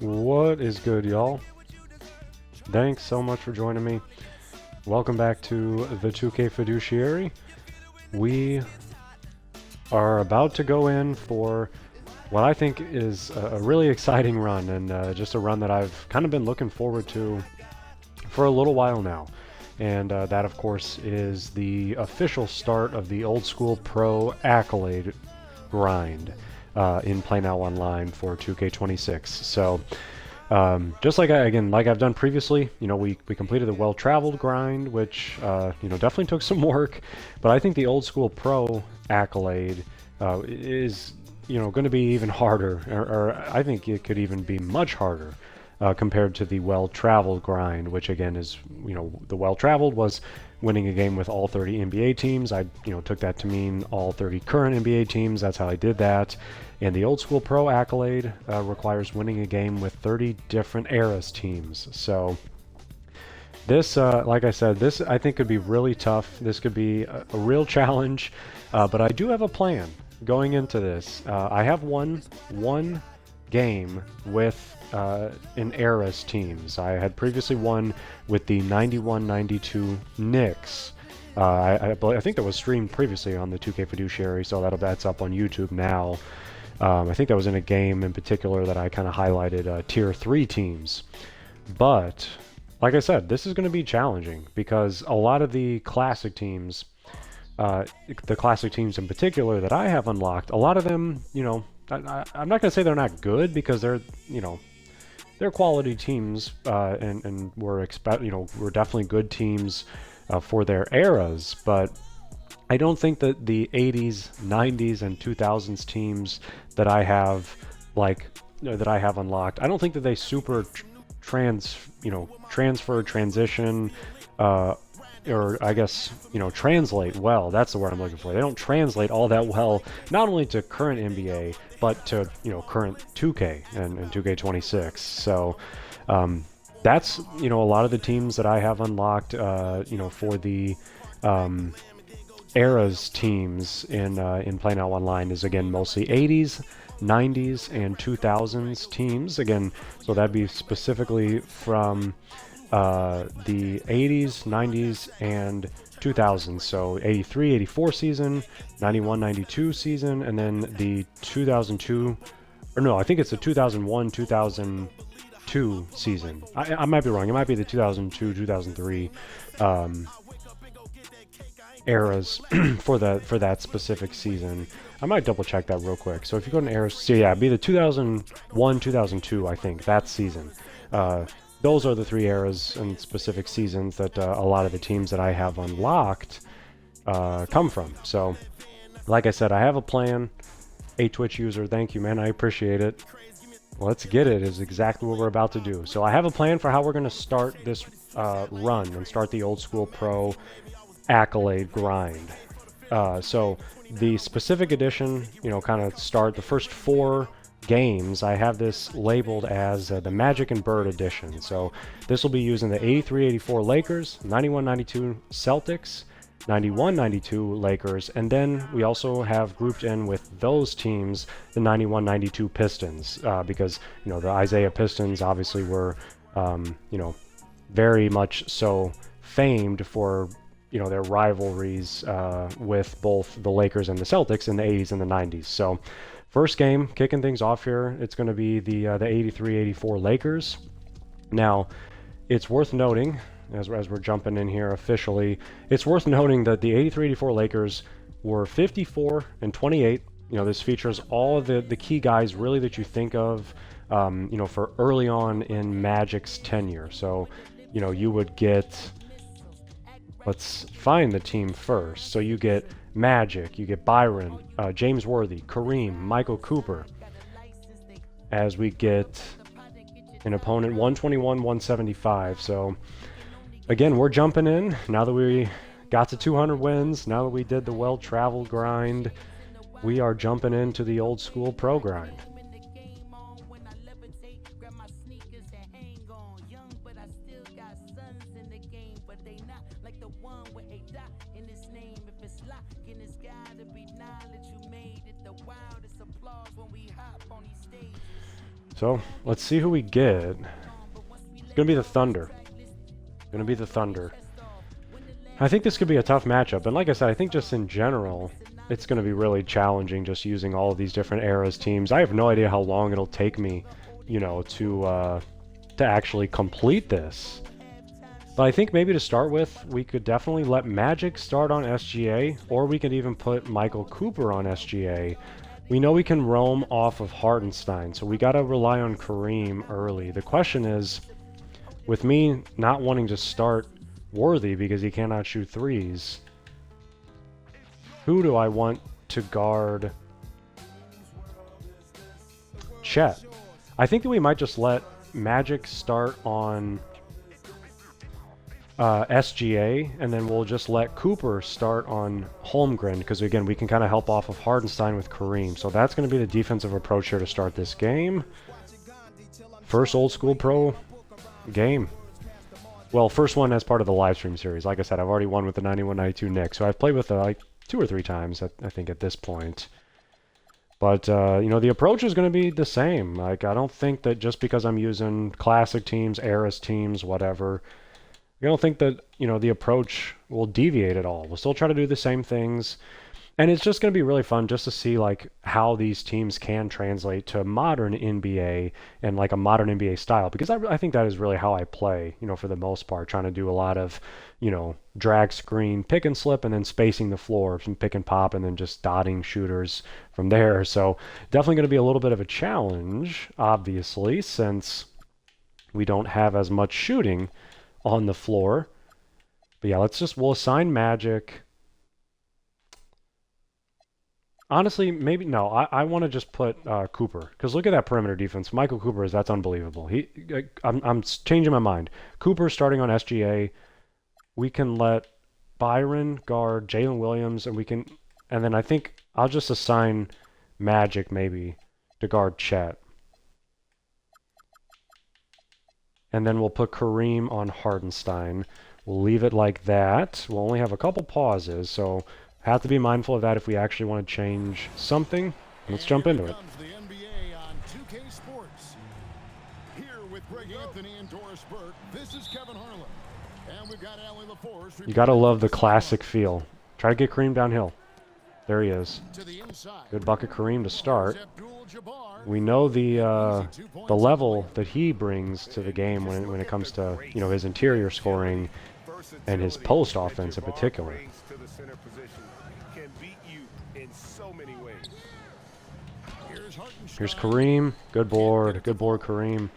What is good, y'all? Thanks so much for joining me. Welcome back to the 2K Fiduciary. We are about to go in for what I think is a really exciting run, and just a run that I've kind of been looking forward to for a little while now. And that, of course, is the official start of the old school pro Accolade grind in Play Now Online for 2K26. So, just like I've done previously, we completed the well-traveled grind, which definitely took some work. But I think the old school pro Accolade is going to be even harder, or I think it could even be much harder compared to the well-traveled grind, which again is, the well-traveled was winning a game with all 30 NBA teams. I, took that to mean all 30 current NBA teams. That's how I did that. And the old school pro Accolade requires winning a game with 30 different Eras teams. So this, like I said, this I think could be really tough. This could be a real challenge, but I do have a plan going into this. I have one game with in Eras teams. I had previously won with the 91-92 Knicks. I think that was streamed previously on the 2K Fiduciary, so that's up on YouTube now. I think that was in a game in particular that I kind of highlighted Tier 3 teams. But, like I said, this is going to be challenging because a lot of the classic teams, the classic teams in particular that I have unlocked, a lot of them, I'm not going to say they're not good because they're quality teams, and we're definitely good teams for their eras, but I don't think that the 80s, 90s, and 2000s teams that I have unlocked, I don't think that they super transfer, transition, or I guess, translate well. That's the word I'm looking for. They don't translate all that well, not only to current NBA, but to, current 2K and 2K26. So, that's, a lot of the teams that I have unlocked, for the, Eras teams in Play Now Online is, again, mostly 80s, 90s, and 2000s teams. Again, so that'd be specifically from the 80s, 90s, and 2000s. So 83, 84 season, 91, 92 season, and then the 2002, or no, I think it's the 2001, 2002 season. I might be wrong. It might be the 2002, 2003 eras for that specific season. I might double check that real quick. So if you go to eras, so yeah, it'd be the 2001, 2002, I think, that season. Those are the three eras and specific seasons that a lot of the teams that I have unlocked come from. So, like I said, I have a plan. A Twitch user, thank you, man. I appreciate it. Let's get it is exactly what we're about to do. So I have a plan for how we're going to start this run and start the old school pro Accolade grind. So the specific edition, kind of start the first 4 games. I have this labeled as the Magic and Bird edition. So this will be using the 83-84 Lakers, 91-92 Celtics, 91-92 Lakers, and then we also have grouped in with those teams the 91-92 Pistons, because the Isaiah Pistons obviously were very much so famed for their rivalries with both the Lakers and the Celtics in the 80s and the 90s. So first game, kicking things off here, it's going to be the 83-84 Lakers. Now, it's worth noting, as we're jumping in here officially, it's worth noting that the 83-84 Lakers were 54-28. This features all of the key guys really that you think of, for early on in Magic's tenure. So, you would get, let's find the team first. So you get Magic, you get Byron, James Worthy, Kareem, Michael Cooper. As we get an opponent 121, 175. So again, we're jumping in now that we got to 200 wins. Now that we did the well-traveled grind, we are jumping into the old school pro grind. So, let's see who we get. It's going to be the Thunder. Going to be the Thunder. I think this could be a tough matchup. And like I said, I think just in general, it's going to be really challenging just using all of these different eras teams. I have no idea how long it'll take me, you know, to actually complete this. But I think maybe to start with, we could definitely let Magic start on SGA, or we could even put Michael Cooper on SGA. We know we can roam off of Hartenstein, so we got to rely on Kareem early. The question is, with me not wanting to start Worthy because he cannot shoot threes, who do I want to guard Chet? I think that we might just let Magic start on SGA, and then we'll just let Cooper start on Holmgren, because again, we can kind of help off of Hardenstein with Kareem. So that's going to be the defensive approach here to start this game. First old school pro game. Well, first one as part of the live stream series. Like I said, I've already won with the 91-92 Knicks, so I've played with like 2 or 3 times, I think, at this point. But, you know, the approach is going to be the same. Like, I don't think that just because I'm using classic teams, eras teams, whatever, I don't think that, you know, the approach will deviate at all. We'll still try to do the same things. And it's just going to be really fun just to see, like, how these teams can translate to modern NBA and, like, a modern NBA style. Because I think that is really how I play, you know, for the most part. Trying to do a lot of, you know, drag screen, pick and slip, and then spacing the floor, some pick and pop, and then just dotting shooters from there. So definitely going to be a little bit of a challenge, obviously, since we don't have as much shooting on the floor. But yeah, we'll assign Magic. Honestly, maybe no. I want to just put Cooper, because look at that perimeter defense. Michael Cooper that's unbelievable. I'm changing my mind. Cooper starting on SGA. We can let Byron guard Jalen Williams, and then I think I'll just assign Magic maybe to guard Chet. And then we'll put Kareem on Hardenstein. We'll leave it like that. We'll only have a couple pauses, so have to be mindful of that if we actually want to change something. Let's jump into it. The NBA on 2K Sports. Here with Greg Anthony and Doris Burke, this is Kevin Harlan. And we've got Allie LaForce. You gotta love the classic feel. Try to get Kareem downhill. There he is. To the inside. Good bucket Kareem to start. We know the level that he brings to the game when it comes to, you know, his interior scoring and his post offense in particular. Here's Kareem. Good board. Good board, Kareem.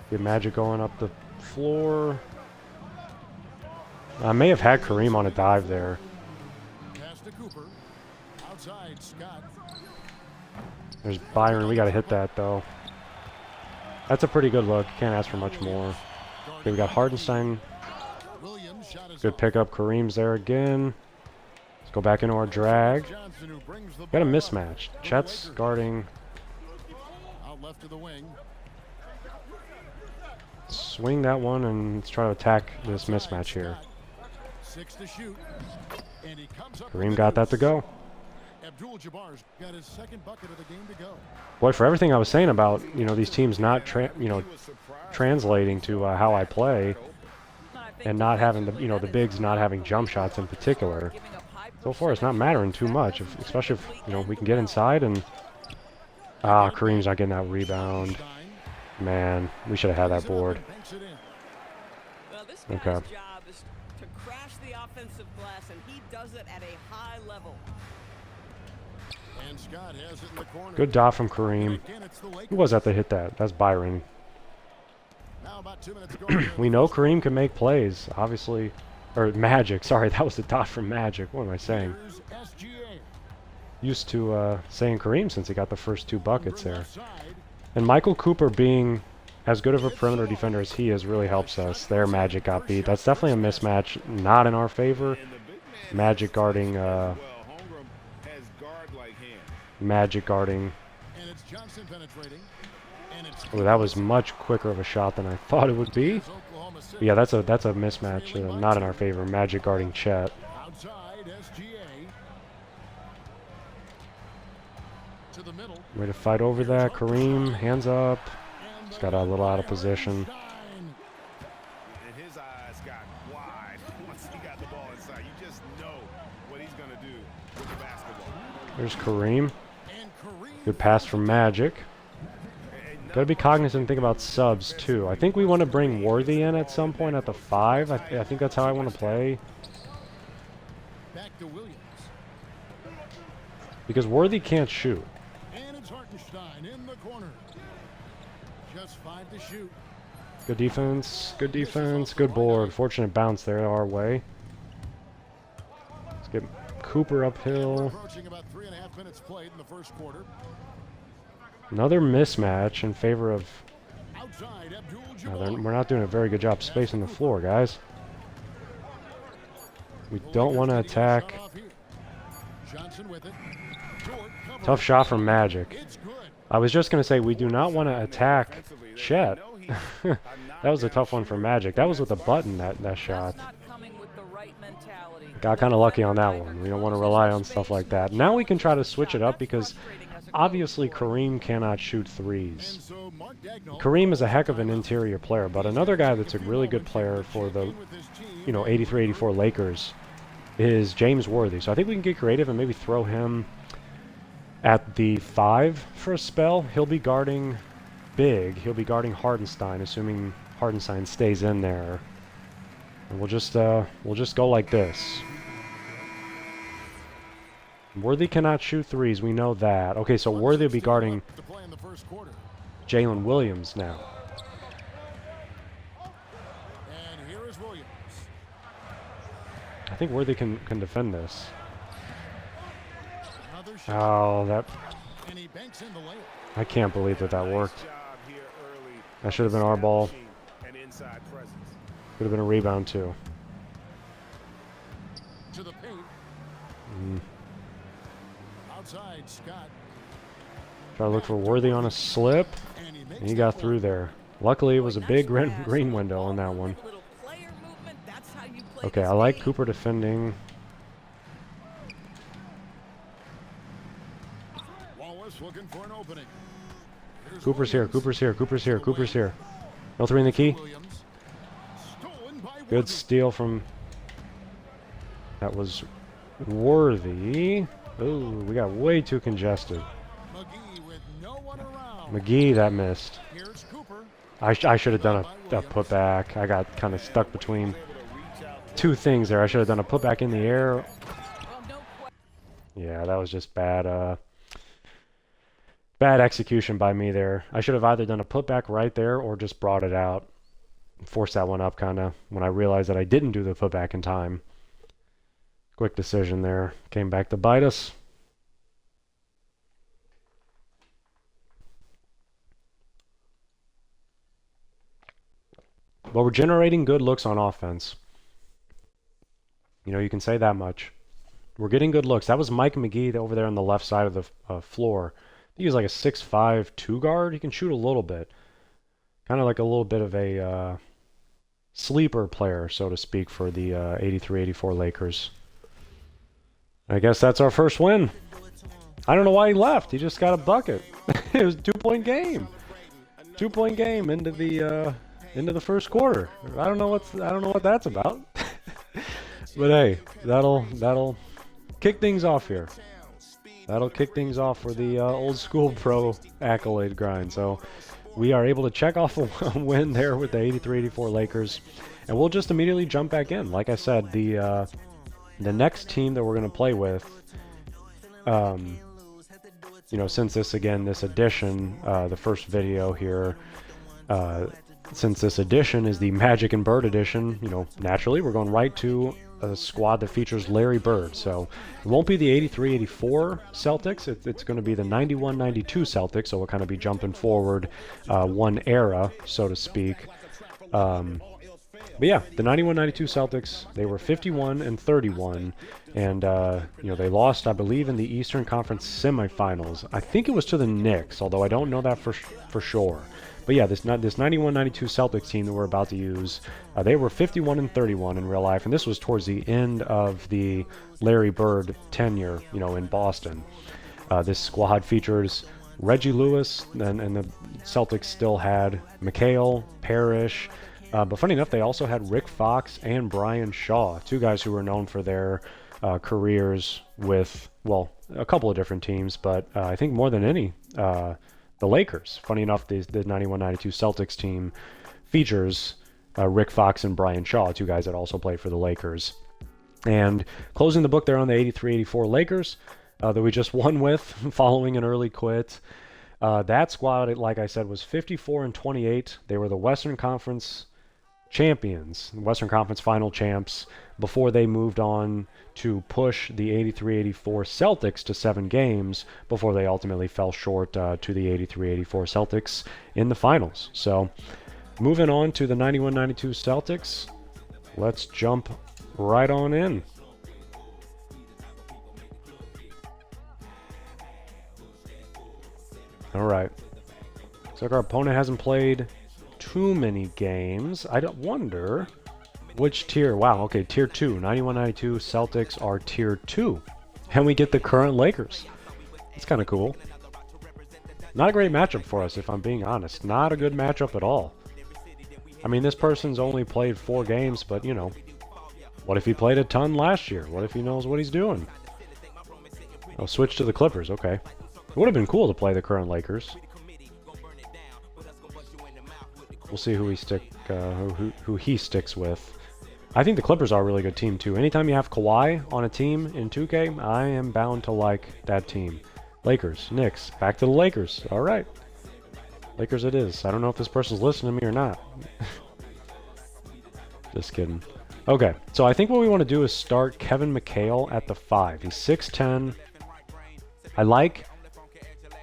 Get Magic going up the floor. I may have had Kareem on a dive there. There's Byron. We got to hit that, though. That's a pretty good look. Can't ask for much more. Okay, we got Hardenstein. Good pickup. Kareem's there again. Let's go back into our drag. Got a mismatch. Chet's guarding. Swing that one and let's try to attack this mismatch here. Kareem got that to go. Boy, for everything I was saying about, you know, these teams not translating to how I play and not having the bigs not having jump shots in particular, so far it's not mattering too much, especially if, you know, we can get inside and Kareem's not getting that rebound. Man, we should have had that board. Okay. Good dot from Kareem. Who was that hit that? That's Byron. We know Kareem can make plays, obviously. Or Magic, sorry, that was the dot from Magic. What am I saying? Used to saying Kareem since he got the first 2 buckets there. And Michael Cooper being as good of a perimeter defender as he is really helps us. There, Magic got beat. That's definitely a mismatch, not in our favor. Magic guarding... Magic guarding. Oh, that was much quicker of a shot than I thought it would be. But yeah, that's a mismatch, not in our favor. Magic guarding Chet. Way to fight over that. Kareem, hands up. He's got a little out of position. And his eyes got wide once he got the ball inside. You just know what he's going to do with the basketball. There's Kareem. Good pass from Magic. Got to be cognizant and think about subs, too. I think we want to bring Worthy in at some point at the 5. I think that's how I want to play. Back to Williams. Because Worthy can't shoot. And it's Hartenstein in the corner. Just 5 to shoot. Good defense. Good defense. Good board. Fortunate bounce there our way. Let's get Cooper uphill. Approaching about 3.5 minutes played in the first quarter. Another mismatch in favor of... Outside, Abdul-Jabbar. we're not doing a very good job spacing the floor, guys. We don't want to attack. Johnson with it. Tough shot from Magic. I was just going to say we do not want to attack Chet. That was a tough one for Magic. That was with a button, that shot. Got kind of lucky on that one. We don't want to rely on stuff like that. Now we can try to switch it up because obviously Kareem cannot shoot threes. Kareem is a heck of an interior player, but another guy that's a really good player for the 83-84 Lakers is James Worthy. So I think we can get creative and maybe throw him at the 5 for a spell. He'll be guarding big. He'll be guarding Hartenstein, assuming Hartenstein stays in there. And we'll just go like this. Worthy cannot shoot threes. We know that. Okay, so Worthy will be guarding Jalen Williams now. And here is Williams. I think Worthy can defend this. Oh, that... And he banks in the layup. I can't believe that worked. That should have been our ball. Could have been a rebound, too. To the paint. Outside, Scott. Try to look for Worthy on a slip. And he got through there. Luckily, it was a big green window on that one. Okay, I like Cooper defending. Wallace looking for an opening. Cooper's here, Cooper's here, Cooper's here, Cooper's here. No 3 in the key. Good steal from... That was Worthy. Ooh, we got way too congested. McGee, that missed. I should have done a putback. I got kind of stuck between 2 things there. I should have done a putback in the air. Yeah, that was just bad execution by me there. I should have either done a putback right there or just brought it out. Forced that one up kind of when I realized that I didn't do the putback in time. Quick decision there. Came back to bite us. But we're generating good looks on offense. You know, you can say that much. We're getting good looks. That was Mike McGee over there on the left side of the floor. He was like a 6'5" 2 guard. He can shoot a little bit. Kind of like a little bit of a sleeper player, so to speak, for the 83-84 Lakers. I guess that's our first win. I don't know why he left. He just got a bucket. It was a 2-point game. 2-point game into the first quarter. I don't know what that's about. But hey, that'll kick things off here. That'll kick things off for the old school pro Accolade grind. So we are able to check off a win there with the 83-84 Lakers, and we'll just immediately jump back in. Like I said, the next team that we're going to play with, since this edition, the first video here, since this edition is the Magic and Bird edition, naturally we're going right to a squad that features Larry Bird. So it won't be the 83-84 Celtics. It's going to be the 91-92 Celtics. So we'll kind of be jumping forward one era, so to speak. But yeah, the 91-92 Celtics, they were 51-31, and they lost, I believe, in the Eastern Conference semifinals. I think it was to the Knicks, although I don't know that for sure. But yeah, this 91-92 Celtics team that we're about to use, they were 51-31 in real life, and this was towards the end of the Larry Bird tenure, in Boston. This squad features Reggie Lewis, and the Celtics still had McHale, Parrish, but funny enough, they also had Rick Fox and Brian Shaw, two guys who were known for their careers with, well, a couple of different teams, but I think more than any, the Lakers. Funny enough, the 91-92 Celtics team features Rick Fox and Brian Shaw, two guys that also played for the Lakers. And closing the book there on the 83-84 Lakers that we just won with following an early quit. That squad, like I said, was 54-28. They were the Western Conference champions, Western Conference final champs, before they moved on to push the 83-84 Celtics to 7 games before they ultimately fell short to the 83-84 Celtics in the finals. So moving on to the 91-92 Celtics, let's jump right on in. All right. Looks like our opponent hasn't played too many games. I don't wonder which tier. Wow, okay, tier 2. 91-92 Celtics are tier 2. And we get the current Lakers. It's kind of cool. Not a great matchup for us, if I'm being honest. Not a good matchup at all. I mean, this person's only played 4 games, but, you know, what if he played a ton last year? What if he knows what he's doing? I'll switch to the Clippers, okay. It would have been cool to play the current Lakers. We'll see who he sticks with. I think the Clippers are a really good team, too. Anytime you have Kawhi on a team in 2K, I am bound to like that team. Lakers, Knicks, back to the Lakers. All right. Lakers it is. I don't know if this person's listening to me or not. Just kidding. Okay, so I think what we want to do is start Kevin McHale at the 5. He's 6'10". I like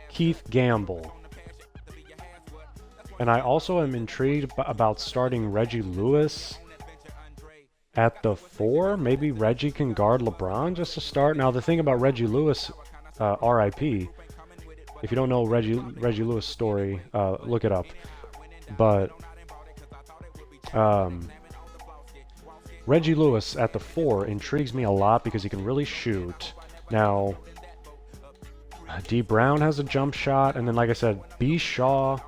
Keith Gamble. And I also am intrigued about starting Reggie Lewis at the 4. Maybe Reggie can guard LeBron just to start. Now, the thing about Reggie Lewis, RIP, if you don't know Reggie Lewis' story, look it up. But Reggie Lewis at the 4 intrigues me a lot because he can really shoot. Now, D. Brown has a jump shot, and then, like I said, B. Shaw,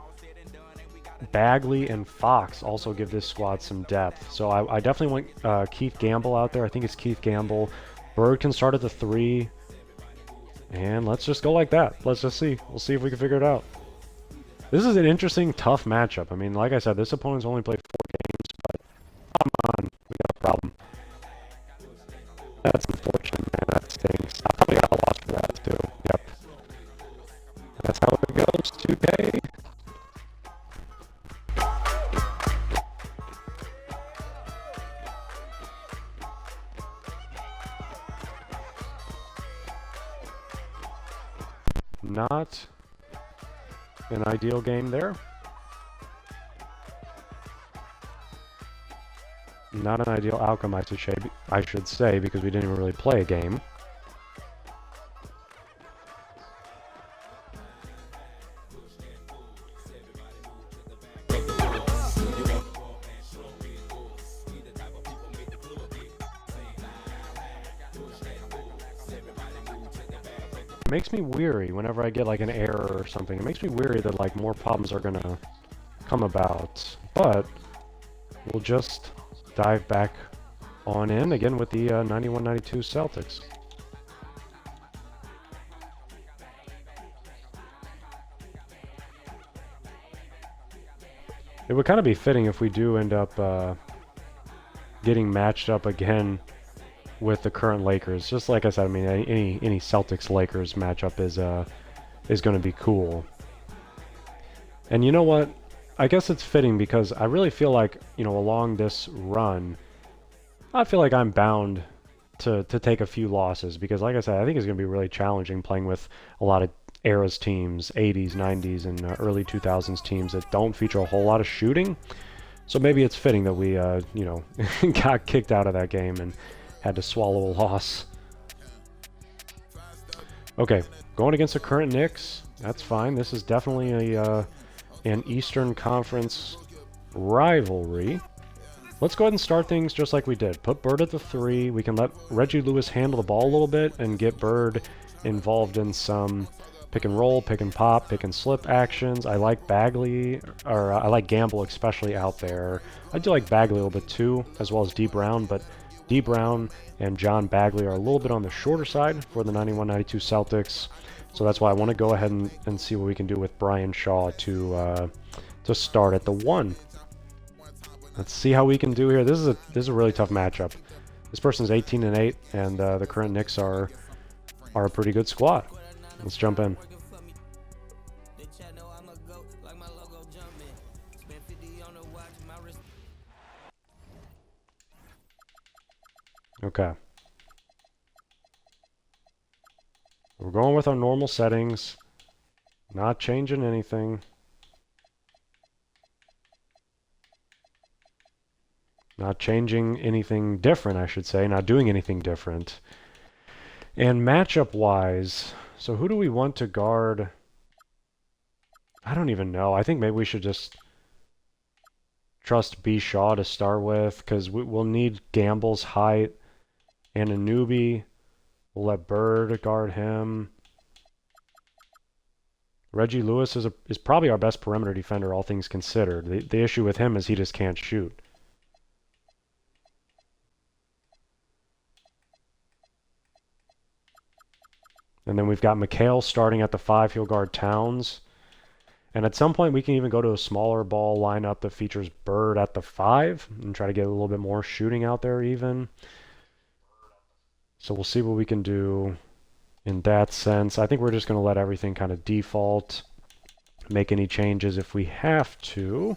Bagley, and Fox also give this squad some depth. So I definitely want Keith Gamble out there. I think it's Keith Gamble. Bird can start at the 3. And let's just go like that. Let's just see. We'll see if we can figure it out. This is an interesting, tough matchup. I mean, like I said, this opponent's only played 4 games, but come on, we got a problem. That's unfortunate, man. That stinks. I probably got a loss for that, too. Yep. That's how it goes, 2K. Not an ideal game there. Not an ideal outcome, I should say, because we didn't even really play a game. It makes me weary whenever I get like an error or something. It makes me weary that like more problems are gonna come about. But we'll just dive back on in again with the 91-92 Celtics. It would kind of be fitting if we do end up getting matched up again with the current Lakers. Just like I said, I mean, any Celtics-Lakers matchup is going to be cool. And you know what? I guess it's fitting because I really feel like, you know, along this run, I feel like I'm bound to take a few losses because, like I said, I think it's going to be really challenging playing with a lot of eras teams, 80s, 90s, and early 2000s teams that don't feature a whole lot of shooting. So maybe it's fitting that we, you know, got kicked out of that game and had to swallow a loss. Okay, going against the current Knicks, that's fine. This is definitely an Eastern Conference rivalry. Let's go ahead and start things just like we did. Put Bird at the 3. We can let Reggie Lewis handle the ball a little bit and get Bird involved in some pick and roll, pick and pop, pick and slip actions. I like Bagley, or I like Gamble especially out there. I do like Bagley a little bit too, as well as D. Brown, but D. Brown and John Bagley are a little bit on the shorter side for the 91-92 Celtics. So that's why I want to go ahead and see what we can do with Brian Shaw to start at the 1. Let's see how we can do here. This is a really tough matchup. This person's 18-8, and the current Knicks are a pretty good squad. Let's jump in. Okay. We're going with our normal settings. Not changing anything. Not changing anything different, I should say. Not doing anything different. And matchup-wise, so who do we want to guard? I don't even know. I think maybe we should just trust B. Shaw to start with, because we'll need Gamble's height and a newbie. We'll let Bird guard him. Reggie Lewis is probably our best perimeter defender, all things considered. The issue with him is he just can't shoot. And then we've got McHale starting at the 5. He'll guard Towns. And at some point we can even go to a smaller ball lineup that features Bird at the 5 and try to get a little bit more shooting out there even. So we'll see what we can do in that sense. I think we're just going to let everything kind of default. Make any changes if we have to.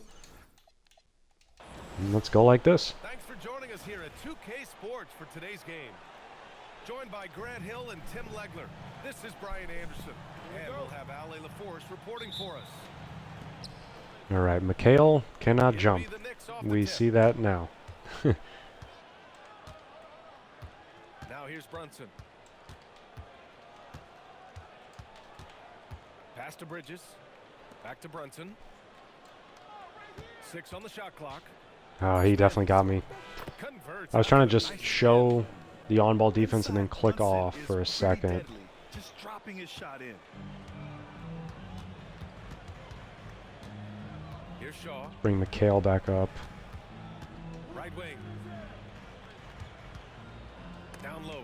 And let's go like this. Thanks for joining us here at 2K Sports for today's game. Joined by Grant Hill and Tim Legler. This is Brian Anderson. And we'll have Ale LaForce reporting for us. All right, McHale cannot jump. We see that now. Now here's Brunson. Pass to Bridges. Back to Brunson. 6 on the shot clock. Oh, he definitely got me. I was trying to just show the on-ball defense and then click off for a second. Just dropping his shot in. Here's Shaw. Bring McHale back up. Right wing. Down low.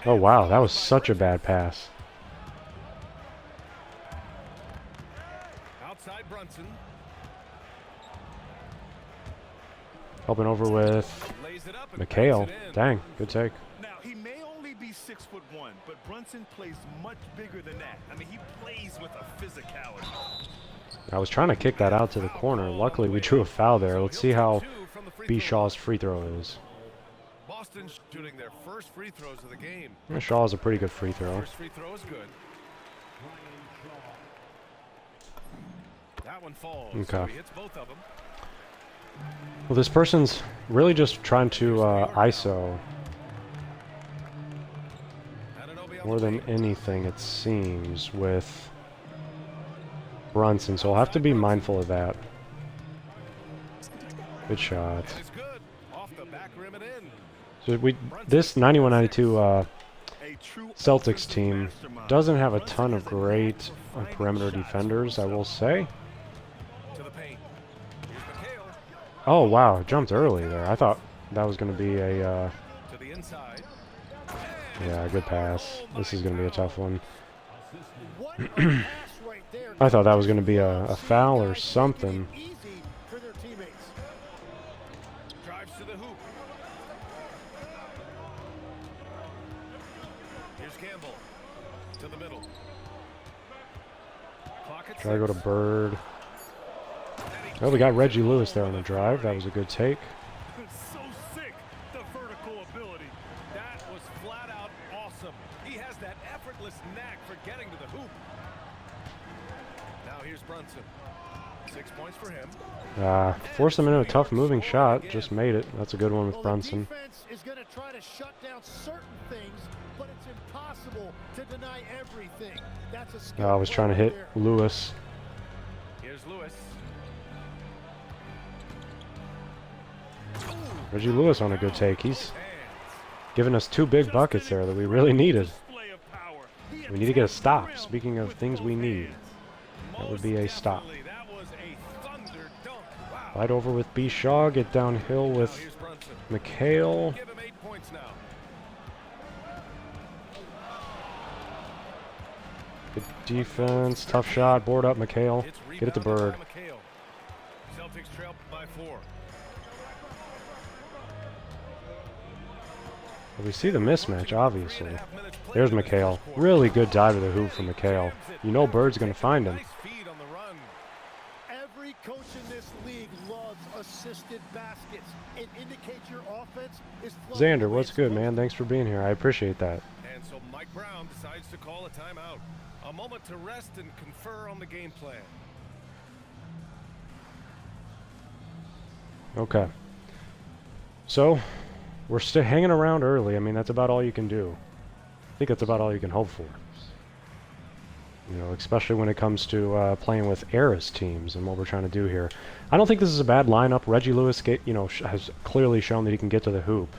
Oh wow, that was such a bad pass. Outside Brunson. Helping over with McHale. Dang, good take. Now, he may only be 6'1", but Brunson plays much bigger than that. I mean, he plays with a physicality. I was trying to kick that out to the corner. Luckily, we drew a foul there. Let's see how B. Shaw's free throw is. Boston shooting their first free throws of the game. Yeah, Shaw is a pretty good free throw. First free throw is good. That one falls. Okay. So he hits both of them. Well, this person's really just trying to ISO more than anything, it seems, with Brunson. So I'll have to be mindful of that. Good shot. It's good. Off the back rim and in. So this 91-92 Celtics team doesn't have a ton of great perimeter defenders, I will say. To the paint. Here's McHale. Oh wow, jumped early there. I thought that was going to be a To the inside. yeah, good pass. This is going to be a tough one. I thought that was going to be a foul or something. Drives to the hoop. Here's Campbell. To the middle. Clock at Try to go to 6. Bird. Oh, we got Reggie Lewis there on the drive. That was a good take. So sick, the vertical ability. That was flat out awesome. He has that effortless knack for getting to the hoop. Now here's Brunson. 6 points for him. Forced him into a tough moving shot. Just made it. That's a good one with Brunson. The defense is going to try to shut down certain things, but it's impossible to deny everything. That's a skill I was trying to hit there. Lewis. Here's Lewis. Reggie Lewis on a good take. He's giving us 2 big buckets there that we really needed. Display of power. He We need to get a stop. Speaking of things we need, that would be a stop. That was a thunder dunk. Wow. Fight over with B. Shaw. Get downhill with Here's Brunson. McHale. Give him 8 points now. Good defense. Tough shot. Board up McHale. It's Get it to rebounded Bird. by McHale. Celtics trail by 4. We see the mismatch, obviously. There's McHale. Really good dive to the hoop from McHale. You know Bird's going to find him. Nice feed on the run. Every coach in this league loves assisted baskets. It indicates your offense is flowing Xander, the way what's it's good, supposed man? Thanks for being here. I appreciate that. And so Mike Brown decides to call a timeout. A moment to rest and confer on the game plan. Okay. So, we're still hanging around early. I mean, that's about all you can do. I think that's about all you can hope for. You know, especially when it comes to playing with Eras teams and what we're trying to do here. I don't think this is a bad lineup. Reggie Lewis, has clearly shown that he can get to the hoop.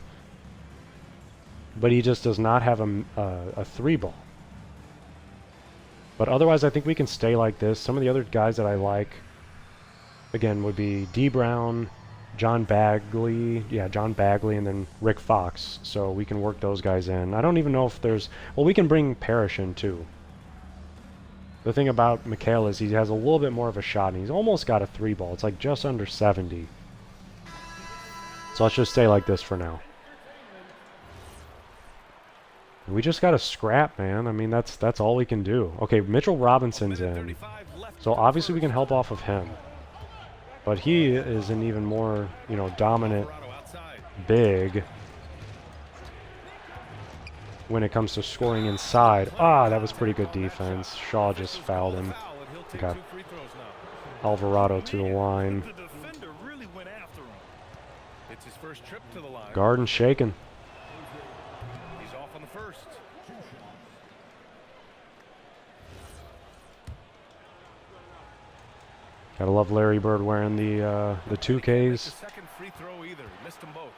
But he just does not have a 3-ball. But otherwise, I think we can stay like this. Some of the other guys that I like, again, would be D. Brown, John Bagley, and then Rick Fox. So we can work those guys in. I don't even know if there's... Well, we can bring Parrish in, too. The thing about McHale is he has a little bit more of a shot, and he's almost got a 3-ball. It's like just under 70. So let's just stay like this for now. We just got to scrap, man. I mean, that's all we can do. Okay, Mitchell Robinson's in. So obviously we can help off of him. But he is an even more, dominant big when it comes to scoring inside. Ah, that was pretty good defense. Shaw just fouled him. Okay. Alvarado to the line. The defender really went after him. It's his first trip to the line. Garden shaking. He's off on the first. Gotta love Larry Bird wearing the 2Ks. The second free throw either. Missed them both.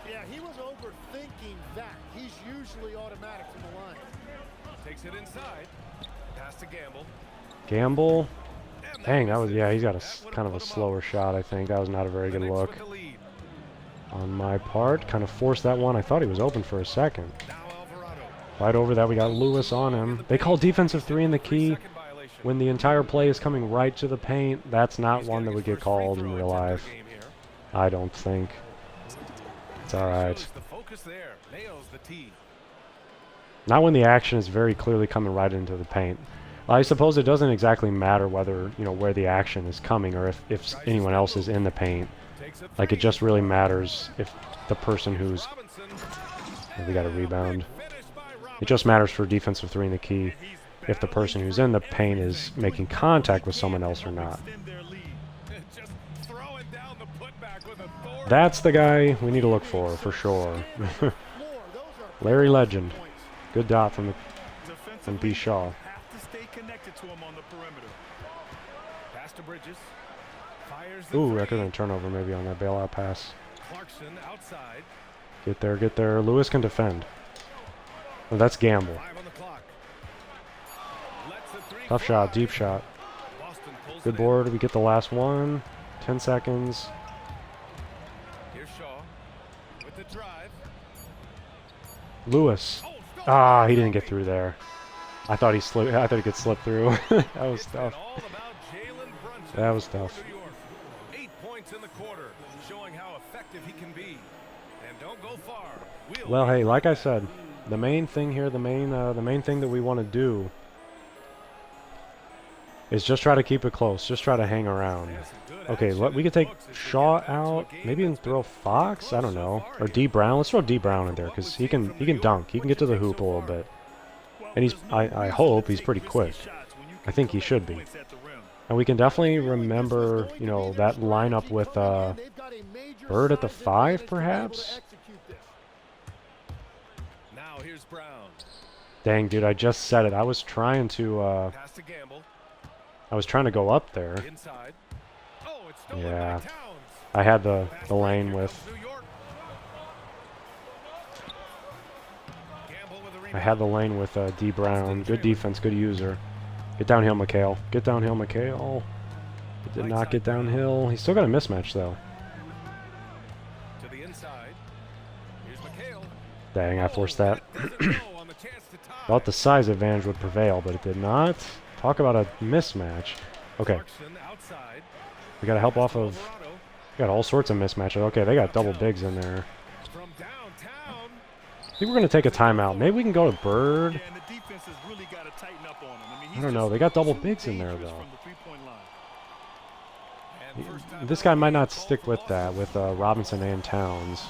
Yeah, he was overthinking that. He's usually automatic from the line. Takes it inside. Pass to Gamble. Gamble. And Dang, that was, misses. yeah, he's got That a would've kind of a put him up. slower shot, I think. That was not a very The good Knicks look with the lead. on my part. Kind of forced that one. I thought he was open for a second. Now Alvarado. Right over that, we got Lewis on him. They call defensive 3 in the key Second violation. when the entire play is coming right to the paint. That's not He's one that getting would his get first free called throw in real attempt of life. the game here. I don't think. It's alright. Shows the focus there. Nails the tee. Not when the action is very clearly coming right into the paint. I suppose it doesn't exactly matter whether, where the action is coming or if anyone else is in the paint. Takes a Like, it three. just really matters if the person who's... Robinson. We got a rebound. Finish by Robinson. It just matters for defensive 3 in the key if the person who's in the paint is making contact with someone else or not. Extend their lead. Just throwing down the putback with authority. That's the guy we need to look for sure. Floor, those are Larry Legend. points. Good dot from Defensively, B. Shaw. have to stay connected to him on the perimeter. Pass to Bridges. Fires the Ooh, three. that could have been a turnover maybe on that bailout pass. Clarkson outside. Get there, get there. Lewis can defend. Oh, that's Gamble. 5 on the clock. Lets the three Tough shot, fly. deep shot. Boston pulls Good it board. We get the last one. 10 seconds. in. Here's Shaw with the drive. Lewis. Oh, stolen. Ah, he didn't get through there. I thought he could slip through. That was It's been tough. all about Jalen Brunson That was for tough. New York. 8 points in the quarter, showing how effective he can be. And don't go far. We'll Well, be hey, like right I back. said, the main thing here, the main thing that we want to do is just try to keep it close. Just try to hang around. There's some good Okay, action we in could the take books as we Shaw get back to a out. game Maybe even that's been throw Fox. I close don't so know. far Or here. D Brown. Let's throw D Brown in there because he can dunk. He can get to the hoop a little bit. And he's I hope he's pretty quick. I think he should be. And we can definitely remember, that lineup with They've got a major Bird at the size 5 advantage to be able to perhaps. execute this. Now here's Brown. Dang, dude, I just said it. I was trying to Pass to Gamble. go up there. Inside. Oh, it's stolen Yeah. by Towns. I had the Pass lane breaker with comes New York. Gamble with a I had the lane with D. Brown. Good defense, good user. Get downhill, McHale. Get downhill, McHale. He did not get downhill. He's still got a mismatch, though. To the inside. Here's McHale. Dang, I forced that. Doesn't go on the chance to tie. Thought the size advantage would prevail, but it did not. Talk about a mismatch. Okay, Clarkson outside. we got to help off of... Alvarado Got all sorts of mismatches. Okay, they got double bigs in there. from downtown. I think we're going to take a timeout. Maybe we can go to Bird. Yeah, and the defense has really got to tighten up on him. I mean, he's I don't know. just They got double too bigs in there, dangerous though. from the three-point line. And first time This out, guy might not call stick for with that, offense. with Robinson and Towns.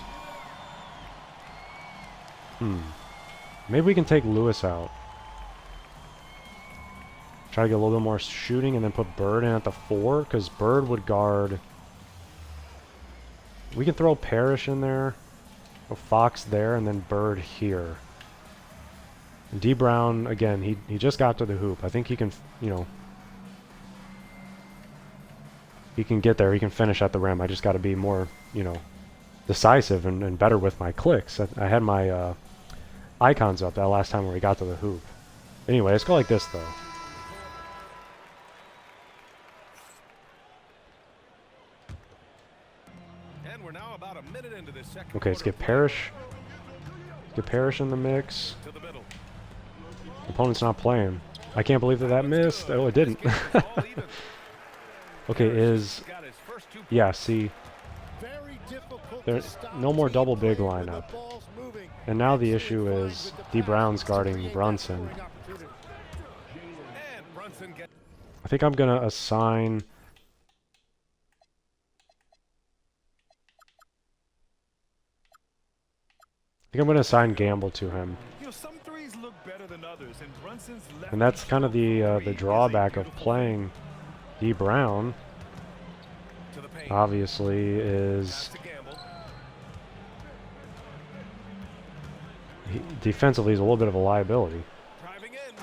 Maybe we can take Lewis out. Try to get a little bit more shooting and then put Bird in at the 4, because Bird would guard... We can throw Parrish in there, a Fox there, and then Bird here. And D. Brown, again, he just got to the hoop. I think he can, you know... He can get there, he can finish at the rim. I just got to be more, you know, decisive and better with my clicks. I had my icons up that last time where he got to the hoop. Anyway, let's go like this, though. And we're now about a minute into this second Okay, let's quarter get play. Parrish. Get Parrish in the mix. To the middle. Opponent's not playing. I can't believe that that missed. Oh, it didn't. This game is all even. Okay, is... Got his first 2 Yeah, see, Very difficult there's to stop no more team double big play when the lineup. ball's moving. And now the Excellent issue find is with the D. pass Brown's to guarding create that Brunson. scoring opportunity. And Brunson gets I think I'm going to assign... I think I'm going to assign Gamble to him. You know, some threes look better than others, and Brunson's left And that's kind of the three is a drawback of beautiful playing D. Brown, to the paint. obviously, is Pass to Gamble. defensively he's a little bit of a liability. Driving in.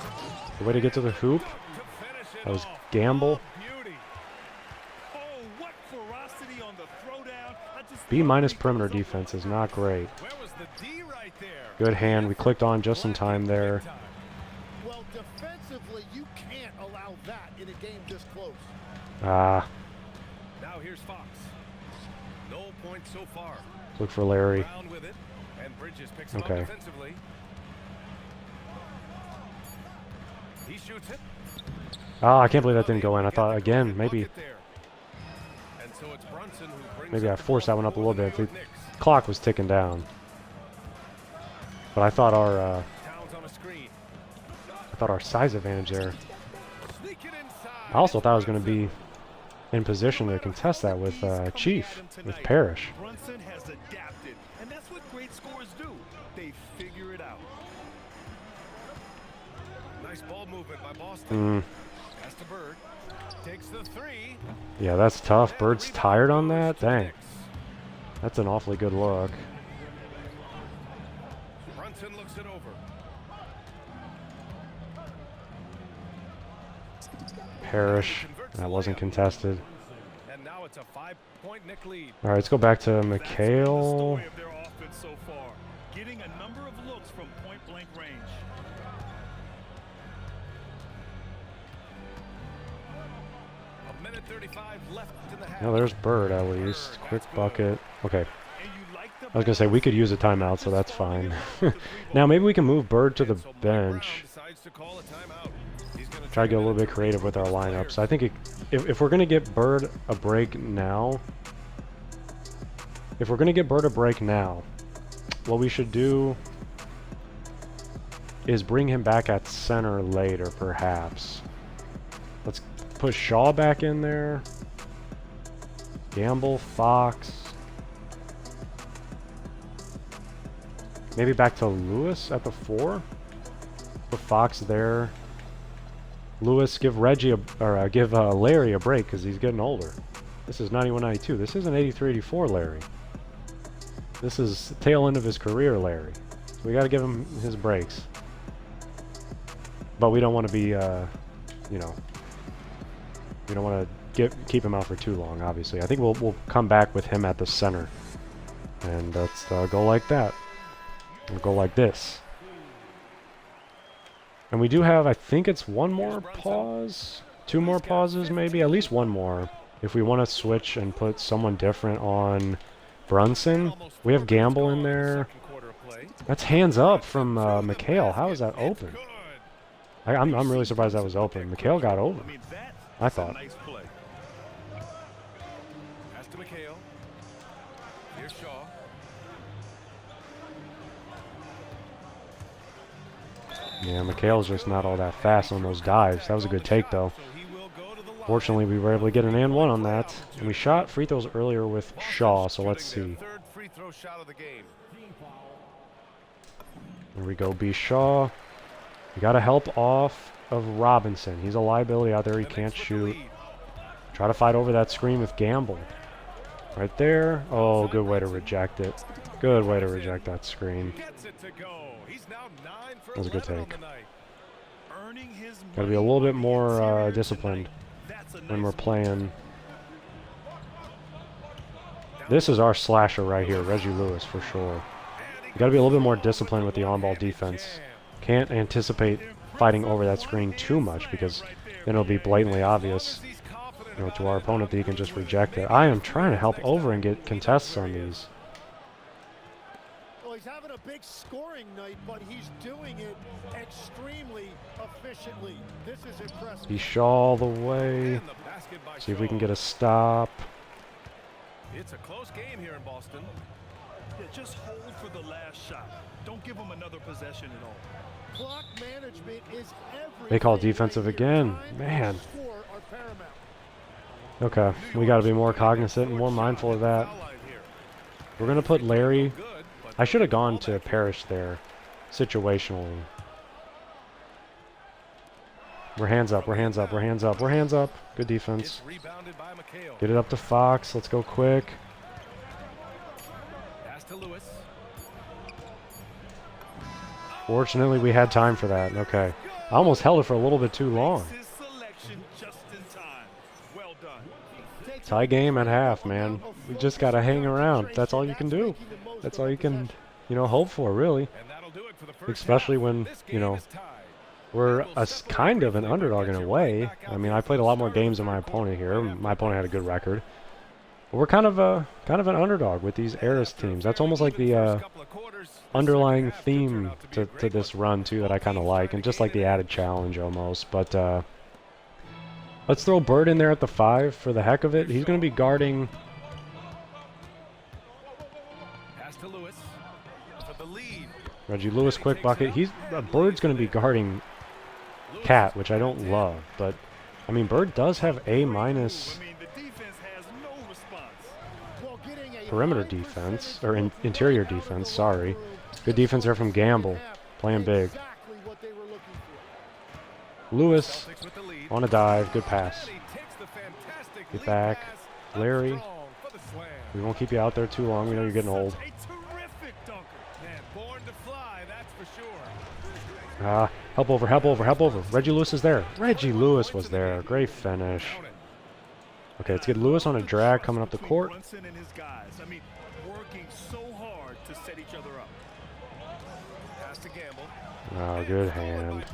The way to get to the hoop, To finish it that was off. Gamble. Beauty. Oh, what ferocity on the throwdown. I just B- love that he perimeter goes up defense with is not great. Where was the D right there? Good hand, we clicked on just in time there. Big time. Well, defensively, you can't allow that in a game this close. Ah, Now here's Fox. No points so far. look for Larry. Brown with it. And Bridges picks him Okay. up defensively. He shoots it. Oh, I can't believe that didn't go in. I thought, again, maybe And so it's Brunson who brings maybe up I the forced ball that one up a for little the bit. The New York Knicks. clock was ticking down. But I thought Towns on a screen. our size advantage there. Sneaking inside. I also thought I was going to be in position to contest that with Chief, with Parrish. Brunson has adapted, and that's what great scorers do. They figure it out. Nice ball movement by Boston. Mm, Pass to Bird. Takes the 3. yeah, that's tough. Bird's And tired on rebound that? goes to Dang. Knicks. That's an awfully good look. Brunson looks it over. Parrish, that wasn't contested. And now it's a 5-point Knick lead. All right, let's go back to That's been the McHale. story of their offense so far, getting a number of looks from point-blank range. A minute 35 left in the half. No, there's Bird at least. Quick bucket. Okay. And you like the I was going to say, we could use a timeout, so that's fine. Now, maybe we can move Bird to the So Mike bench. Brown decides to call a timeout. He's gonna Try to take get a little minute bit to creative regroup with our his lineup. players. So I think if we're going to get Bird a break now, what we should do is bring him back at center later, perhaps. Let's put Shaw back in there. Gamble, Fox. Maybe back to Lewis at the 4. Put Fox there. Lewis, give Reggie give Larry a break because he's getting older. This is 91-92. This isn't 83-84 Larry. This is the tail end of his career, Larry. So we got to give him his breaks. But we don't want to be, you know, we don't want to keep him out for too long. Obviously, I think we'll come back with him at the center, and let's go like that. We'll go like this. And we do have, I think it's one more pause? 2 more pauses maybe? At least one more. If we want to switch and put someone different on Brunson. We have Gamble in there. That's hands up from McHale. How is that open? I'm really surprised that was open. McHale got over. I thought. Pass to McHale. Here's Shaw. Yeah, McHale's just not all that fast on those dives. That was a good take, though. Fortunately, we were able to get an and one on that. And we shot free throws earlier with Shaw, so let's see. There we go, B. Shaw. We got to help off of Robinson. He's a liability out there. He can't shoot. Try to fight over that screen with Gamble. Right there. Oh, good way to reject it. Good way to reject that screen. That was a good take. Got to be a little bit more disciplined when we're playing. This is our slasher right here, Reggie Lewis, for sure. You got to be a little bit more disciplined with the on-ball defense. Can't anticipate fighting over that screen too much because then it'll be blatantly obvious, you know, to our opponent that he can just reject it. I am trying to help over and get contests on these. Well, he's having a big scoring night, but he's doing it extremely efficiently. This is impressive. He Shaw all the way. See if we can get a stop. It's a close game here in Boston. Yeah, just hold for the last shot. Don't give him another possession at all. Clock management is everything. They call defensive again. Man. Okay, we got to be more cognizant and more mindful of that. We're going to put Larry. I should have gone to Parrish there, situationally. We're hands up, we're hands up, we're hands up, we're hands up. Good defense. Get it up to Fox. Let's go quick. Fortunately, we had time for that. Okay. I almost held it for a little bit too long. Tie game at half, man. We just got to hang around. That's all you can do. That's all you can, you know, hope for, really. Especially when, you know, we're kind of an underdog in a way. I mean, I played a lot more games than my opponent here. My opponent had a good record. But we're kind of an underdog with these Eras teams. That's almost like the underlying theme to this run, too, that I kind of like. And just like the added challenge, almost. But let's throw Bird in there at the 5 for the heck of it. He's going to be guarding... Reggie Lewis, quick bucket. Bird's going to be guarding Cat, which I don't love. But, I mean, Bird does have A-. Perimeter defense, or interior defense, sorry. Good defense there from Gamble, playing big. Lewis on a dive, good pass. Get back. Larry, we won't keep you out there too long. We know you're getting old. Help over, help over, help over. Reggie Lewis is there. Reggie Lewis was there. Great finish. Okay, let's get Lewis on a drag coming up the court. Oh, good hand.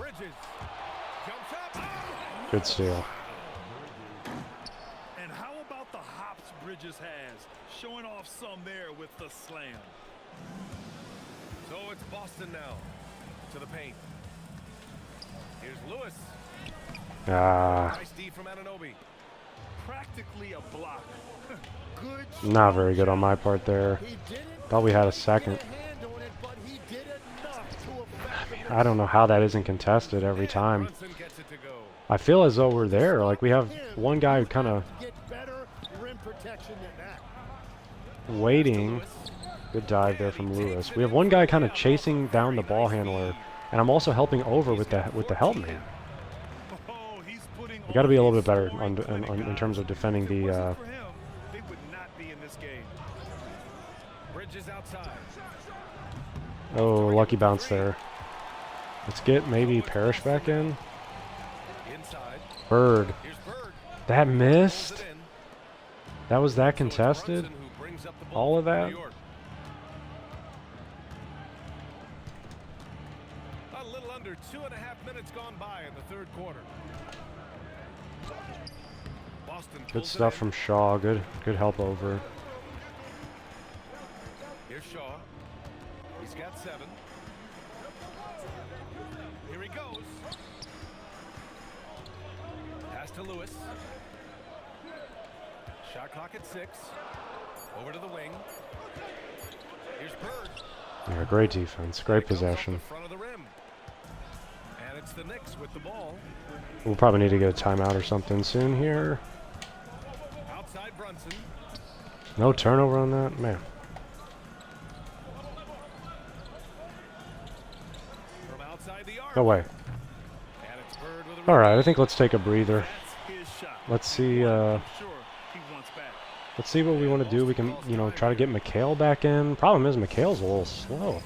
Good steal. And how about the hops Bridges has? Showing off some there with the slam. So it's Boston now. To the paint. Here's Lewis. Nice D from Anunoby. Practically a block. Good. Not very good on my part there. Thought we had a second. I don't know how that isn't contested every time. I feel as though we're there. Like we have one guy kind of waiting. Good dive there from Lewis. We have one guy kind of chasing down the ball handler, and I'm also helping over with the help man. We got to be a little bit better in terms of defending the. Oh, lucky bounce there. Let's get maybe Parrish back in. Bird. That missed? That was that contested? All of that? under 2.5 minutes gone by in the third quarter. Boston Good pulls it stuff in. from Shaw. Good help over. Here's Shaw. He's got 7. Here he goes. Pass to Lewis. Shot clock at 6. Over to the wing. Here's Bird. Yeah, great defense. Great possession. In front of the rim. And it's the Knicks with the ball. We'll probably need to get a timeout or something soon here. Outside Brunson. No turnover on that? Man. From outside the arc. No way. And it's Bird with a All right, I think let's take a breather. That's his shot. Let's see. I'm sure he wants back. Let's see what we want to do. We can, try to get McHale back in. Problem is, McHale's a little slow.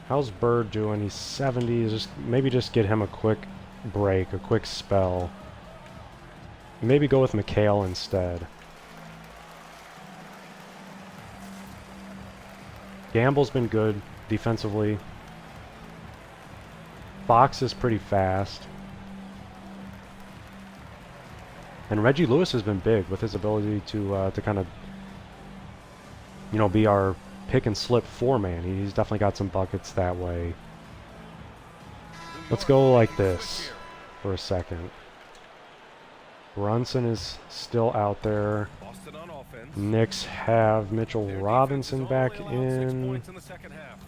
How's Bird doing? He's 70. Maybe just get him a quick break, a quick spell. Maybe go with McHale instead. Gamble's been good defensively. Fox is pretty fast. And Reggie Lewis has been big with his ability to kind of, be our pick and slip 4-man. He's definitely got some buckets that way. Let's go like this for a second. Brunson is still out there. Boston on offense. Knicks have Mitchell Their defense Robinson is back only allowed 6 in. points in the second half.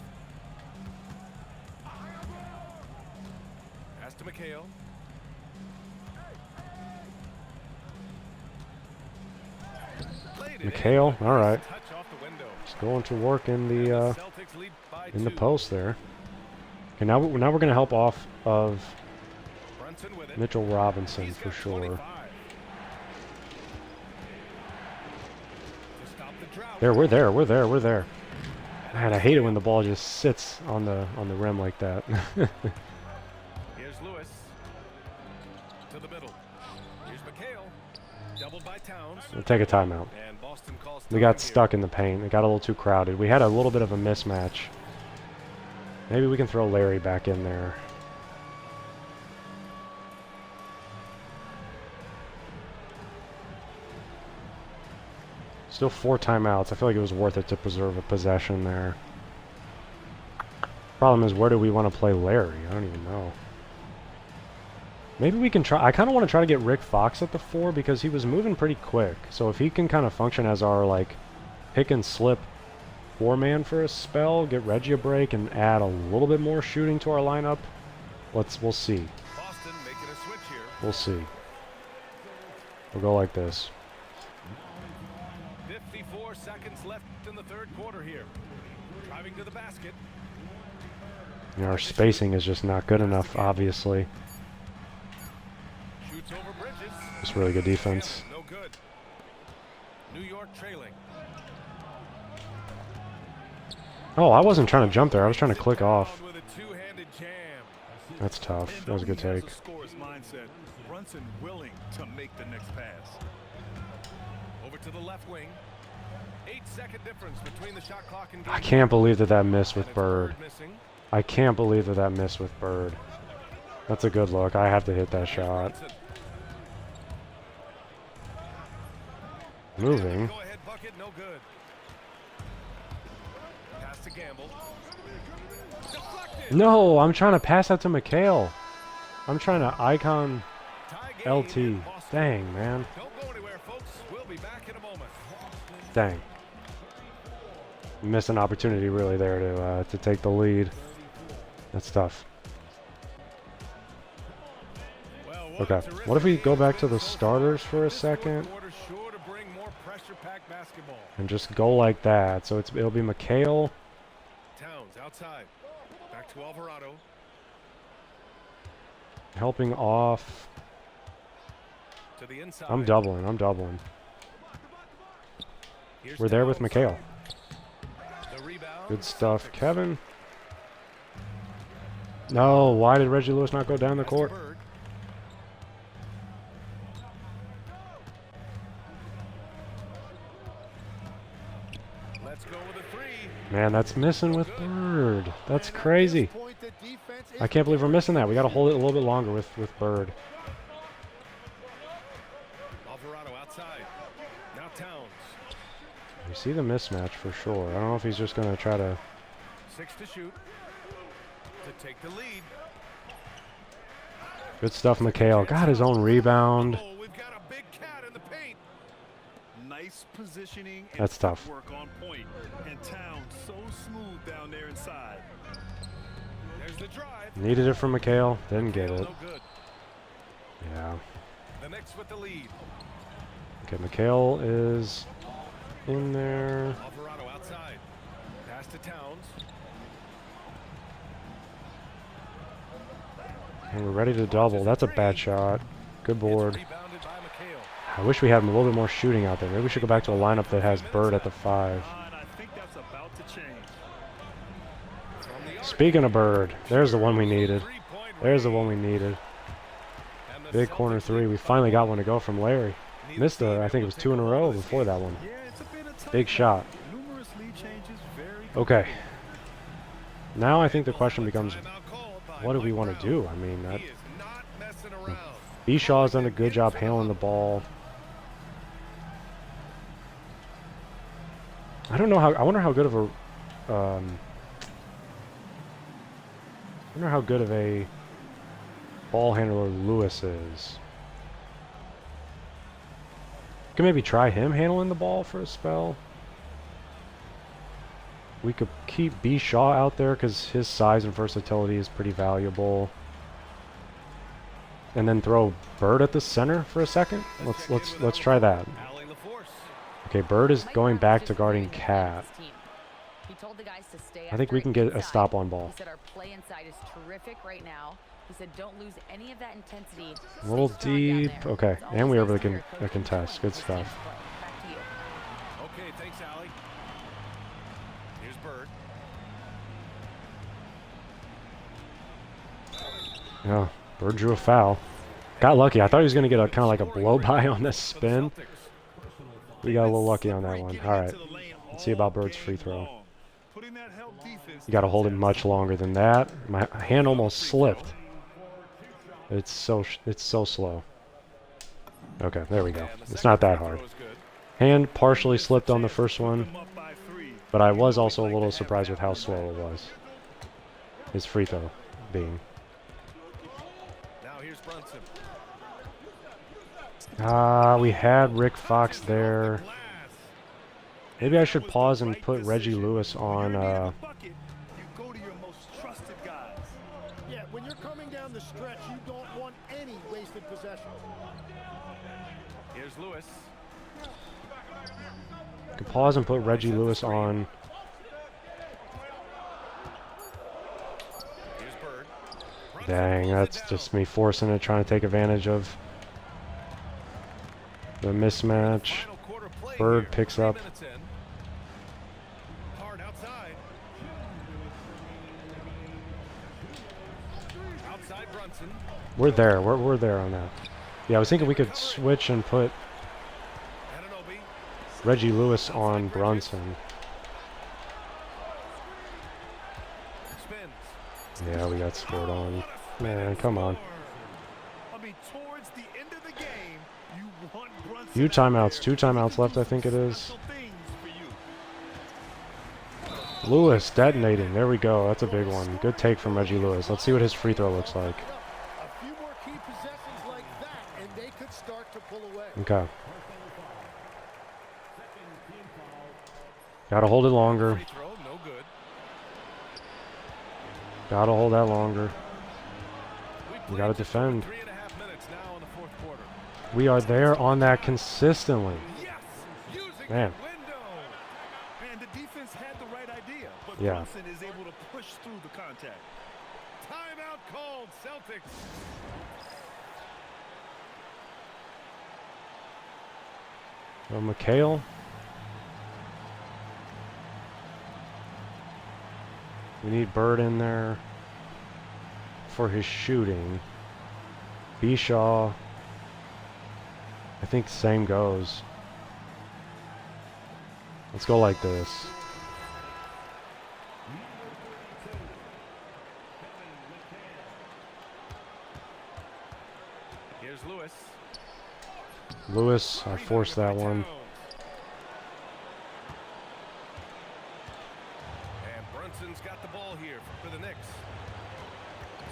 Pass to McHale. Played it McHale, in. all right. Touch off the window. Just going to work in And the Celtics lead by in the 2. post there. Okay, now we're going to help off of Brunson with it. Mitchell Robinson He's for got sure. 25. To stop the drought. There, we're there. Man, I hate it when the ball just sits on the rim like that. Here's Lewis. To the middle. Here's McHale. Doubled by Towns. We'll take a timeout. And Boston calls We time got here. stuck in the paint. It got a little too crowded. We had a little bit of a mismatch. Maybe we can throw Larry back in there. Still 4 timeouts. I feel like it was worth it to preserve a possession there. Problem is, where do we want to play Larry? I don't even know. Maybe we can try. I kind of want to try to get Rick Fox at the 4 because he was moving pretty quick. So if he can kind of function as our pick and slip 4-man for a spell, get Reggie a break, and add a little bit more shooting to our lineup, we'll see. Boston making a switch here. We'll see. We'll go like this. 54 seconds left in the third quarter here. Driving to the basket. Our spacing is just not good enough, obviously. Shoots over Bridges. It's really good defense. No good. New York trailing. Oh, I wasn't trying to jump there. I was trying to click off. With a two-handed jam. That's tough. That was a good take. Scorer's mindset. Brunson willing to make the next pass. Over to the left wing. 8-second difference between the shot clock and game. I can't believe that missed with And it's Bird. missing. I can't believe that missed with Bird. That's a good look. I have to hit that shot. Brunson. Moving. Go ahead bucket, no good. Pass to Gamble. Deflected. No, I'm trying to pass that to McHale. I'm trying to icon Tie game LT. in Boston. Dang, man. Don't go anywhere, folks. We'll be back in a moment. Dang. Missed an opportunity really there to take the lead. That's tough. Well, Okay. What if we go back to the starters for a second Sure to bring more pressure-packed basketball. and just go like that? So it'll be McHale. Towns outside. Back to Alvarado. Helping off. To the inside. I'm doubling. Here's We're there with Towns. McHale. The rebound. Good stuff. Celtics. Kevin. No, why did Reggie Lewis not go down the Pass to court? Bird. Let's go with a three. Man, that's missing with Bird. That's crazy. I can't believe we're missing that. We got to hold it a little bit longer with Bird. Alvarado outside. Now Towns. You see the mismatch for sure. I don't know if he's just going to try to... 6 to shoot. To take the lead. Good stuff, McHale. Got his own rebound. Oh, we've got a big cat in the paint. Nice positioning. And That's tough. Work on point. And Towns so smooth down there inside. There's the drive. Needed it from McHale. Didn't get it. No good. Yeah. The Knicks with the lead. Okay, McHale is in there. Alvarado outside. Pass to Towns. And we're ready to double. That's a bad shot. Good board. It's rebounded by McHale. I wish we had a little bit more shooting out there. Maybe we should go back to a lineup that has Bird at the 5. And I think that's about to change. From the arc. Speaking of Bird, there's the one we needed. Three-point There's the range. one we needed. And the Big corner Celtics 3. We finally got one to go from Larry. Missed I think it was 2 in a row before that one. Yeah, it's a bit of tough Big shot. Numerous lead changes, very Okay. Now I think the question becomes, Timeout called by what do we Mike want to Brown. do? I mean, He is not messing around. Bishaw's done a good job handling the ball. I don't know how. I wonder how good of a. I wonder how good of a ball handler Lewis is. Could maybe try him handling the ball for a spell. We could keep B. Shaw out there because his size and versatility is pretty valuable. And then throw Bird at the center for a second. Let's try that. Allie LaForce. Okay, Bird is going back to guarding Cat. He told the guys to stay I think we after can get a inside. stop on ball. He said our play inside is terrific right now. He said don't lose any of that intensity. A little Stay strong down deep. there. Okay, It's and we always were nice to able hear to a coach contest. Good explain his stuff. team's play. Back to you. Okay, thanks, Allie. Here's Bird. Yeah, Bird drew a foul. Got lucky. I thought he was going to get a kind of like a blow by on this spin. For the Celtics. We got a little lucky on that one. All right, let's see about Bird's free throw. You got to hold it much longer than that. My hand almost slipped. It's so slow. Okay, there we go. And the It's not that second free hard. throw is good. Hand partially slipped on the first one, but I was also a little surprised with how slow it was. His free throw being. Now here's Brunson. We had Rick Fox there. Glass. Maybe I should pause and put Reggie Lewis on. You go to your most trusted guys. Yeah, when you're coming down the stretch, you don't want any wasted possession. Here's Lewis. Could pause and put Reggie Lewis on. Here's Bird. Brunson Dang, pulls it that's down. just me forcing it, trying to take advantage of the mismatch. Final quarter play Bird here. picks 3 up. minutes in. Hard outside. Outside Brunson. We're there. We're there on that. Yeah, I was thinking we could switch and put Ananobi. Reggie Lewis on Brunson. Spins. Yeah, we got scored on. Man, come on. I mean, towards the end of the game, you want Brunson Few out timeouts. there. 2 timeouts He can left, do I think it is. special things for you. Lewis detonating. There we go. That's a big one. Good take from Reggie Lewis. Let's see what his free throw looks like. A few more key possessions like that, and they could start to pull away. Okay. Gotta hold it longer. Free throw, no good. Gotta hold that longer. We gotta played just over defend. 3.5 minutes now in the fourth quarter. We are there on that consistently. Yes, using Man. the window. And the defense had the right idea, but Yeah. Brunson is able to push through the contact. Timeout called, Celtics. McHale. We need Bird in there for his shooting. Bishaw. I think same goes. Let's go like this. Lewis, I forced that one. And Brunson's got the ball here for the Knicks.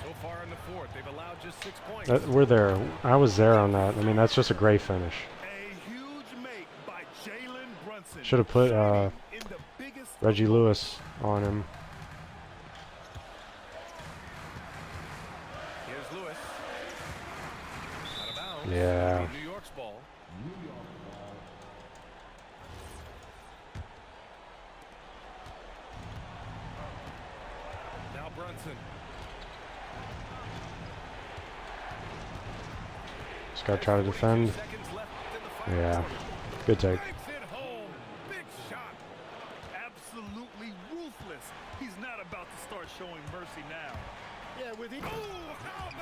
So far in the fourth, they've allowed just 6 points. We're there. I was there on that. I mean, that's just a great finish. A huge make by Jalen Brunson. Should have put in the biggest Reggie Lewis on him. Here's Lewis. Out of bounds. Yeah. New York's ball. Now Brunson. Just got to try to defend. Seconds left in the final Yeah. quarter. Good take. Makes it home. Big shot. absolutely ruthless. He's not about to start showing mercy now. Yeah, with him.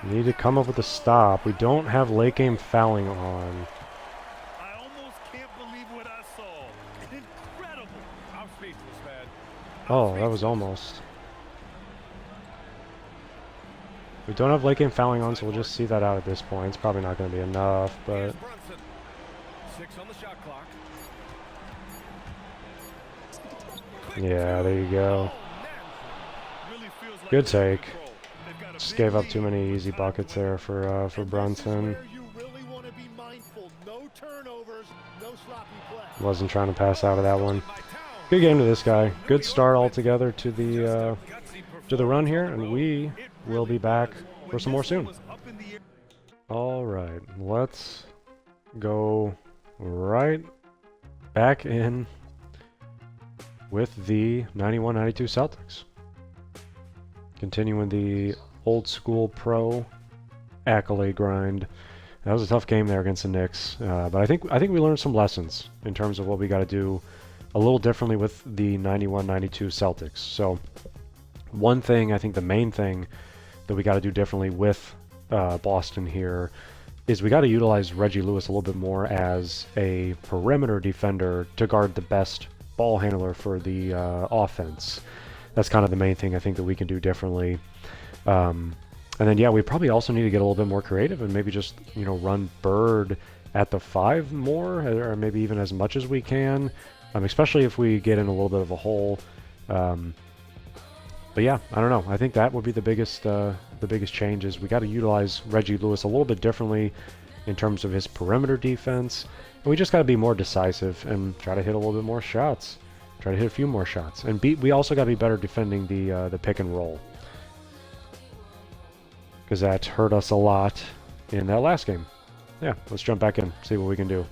We need to come up with a stop. We don't have late game fouling on. I almost can't believe what I saw. Incredible. I'm speechless, man. Oh, that was almost. We don't have late game fouling on, so we'll just see that out at this point. It's probably not going to be enough, but Here's Brunson. 6 on the shot clock. yeah, there you go. Really feels like Good they're in take. control. They've got a Just big gave up lead too many with easy time buckets left. there for Brunson. Where you really want to be mindful. No turnovers, no sloppy play. Wasn't trying to pass out of that one. Good game to this guy. Good start altogether to the run here, and we will be back for some more soon. All right, let's go right back in with the 91-92 Celtics. Continuing the old school pro Accolade grind. That was a tough game there against the Knicks, but I think we learned some lessons in terms of what we got to do a little differently with the 91-92 Celtics. So one thing, I think the main thing that we got to do differently with Boston here is we got to utilize Reggie Lewis a little bit more as a perimeter defender to guard the best ball handler for the offense. That's kind of the main thing I think that we can do differently. And then, yeah, we probably also need to get a little bit more creative and maybe just, run Bird at the 5 more, or maybe even as much as we can, especially if we get in a little bit of a hole. But yeah, I don't know. I think that would be the biggest change is we got to utilize Reggie Lewis a little bit differently in terms of his perimeter defense. And we just got to be more decisive and try to hit a little bit more shots. Try to hit a few more shots. And we also got to be better defending the pick and roll, because that hurt us a lot in that last game. Yeah, let's jump back in, see what we can do.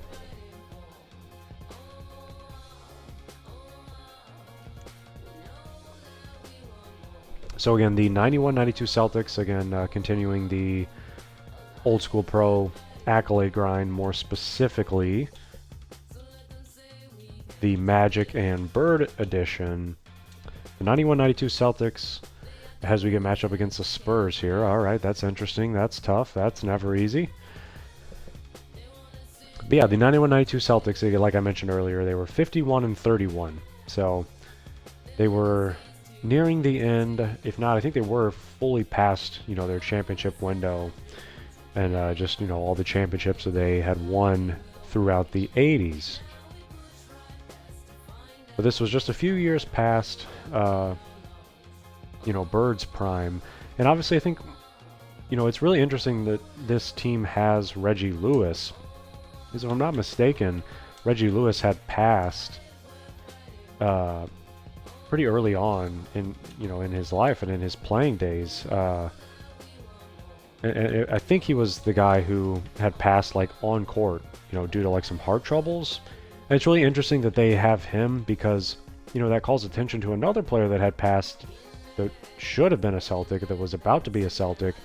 So again, the 91-92 Celtics, again, continuing the old school pro Accolade grind, more specifically the Magic and Bird edition. The 91-92 Celtics, as we get matched up against the Spurs here. All right, that's interesting. That's tough. That's never easy. But yeah, the 91-92 Celtics, like I mentioned earlier, they were 51-31. So they were nearing the end. If not, I think they were fully past, their championship window, and just, all the championships that they had won throughout the 80s. But this was just a few years past, Bird's prime. And obviously I think, it's really interesting that this team has Reggie Lewis. Because if I'm not mistaken, Reggie Lewis had passed pretty early on in his life and in his playing days. And I think he was the guy who had passed like on court, due to like some heart troubles. And it's really interesting that they have him because, that calls attention to another player that had passed that should have been a Celtic, that was about to be a Celtic,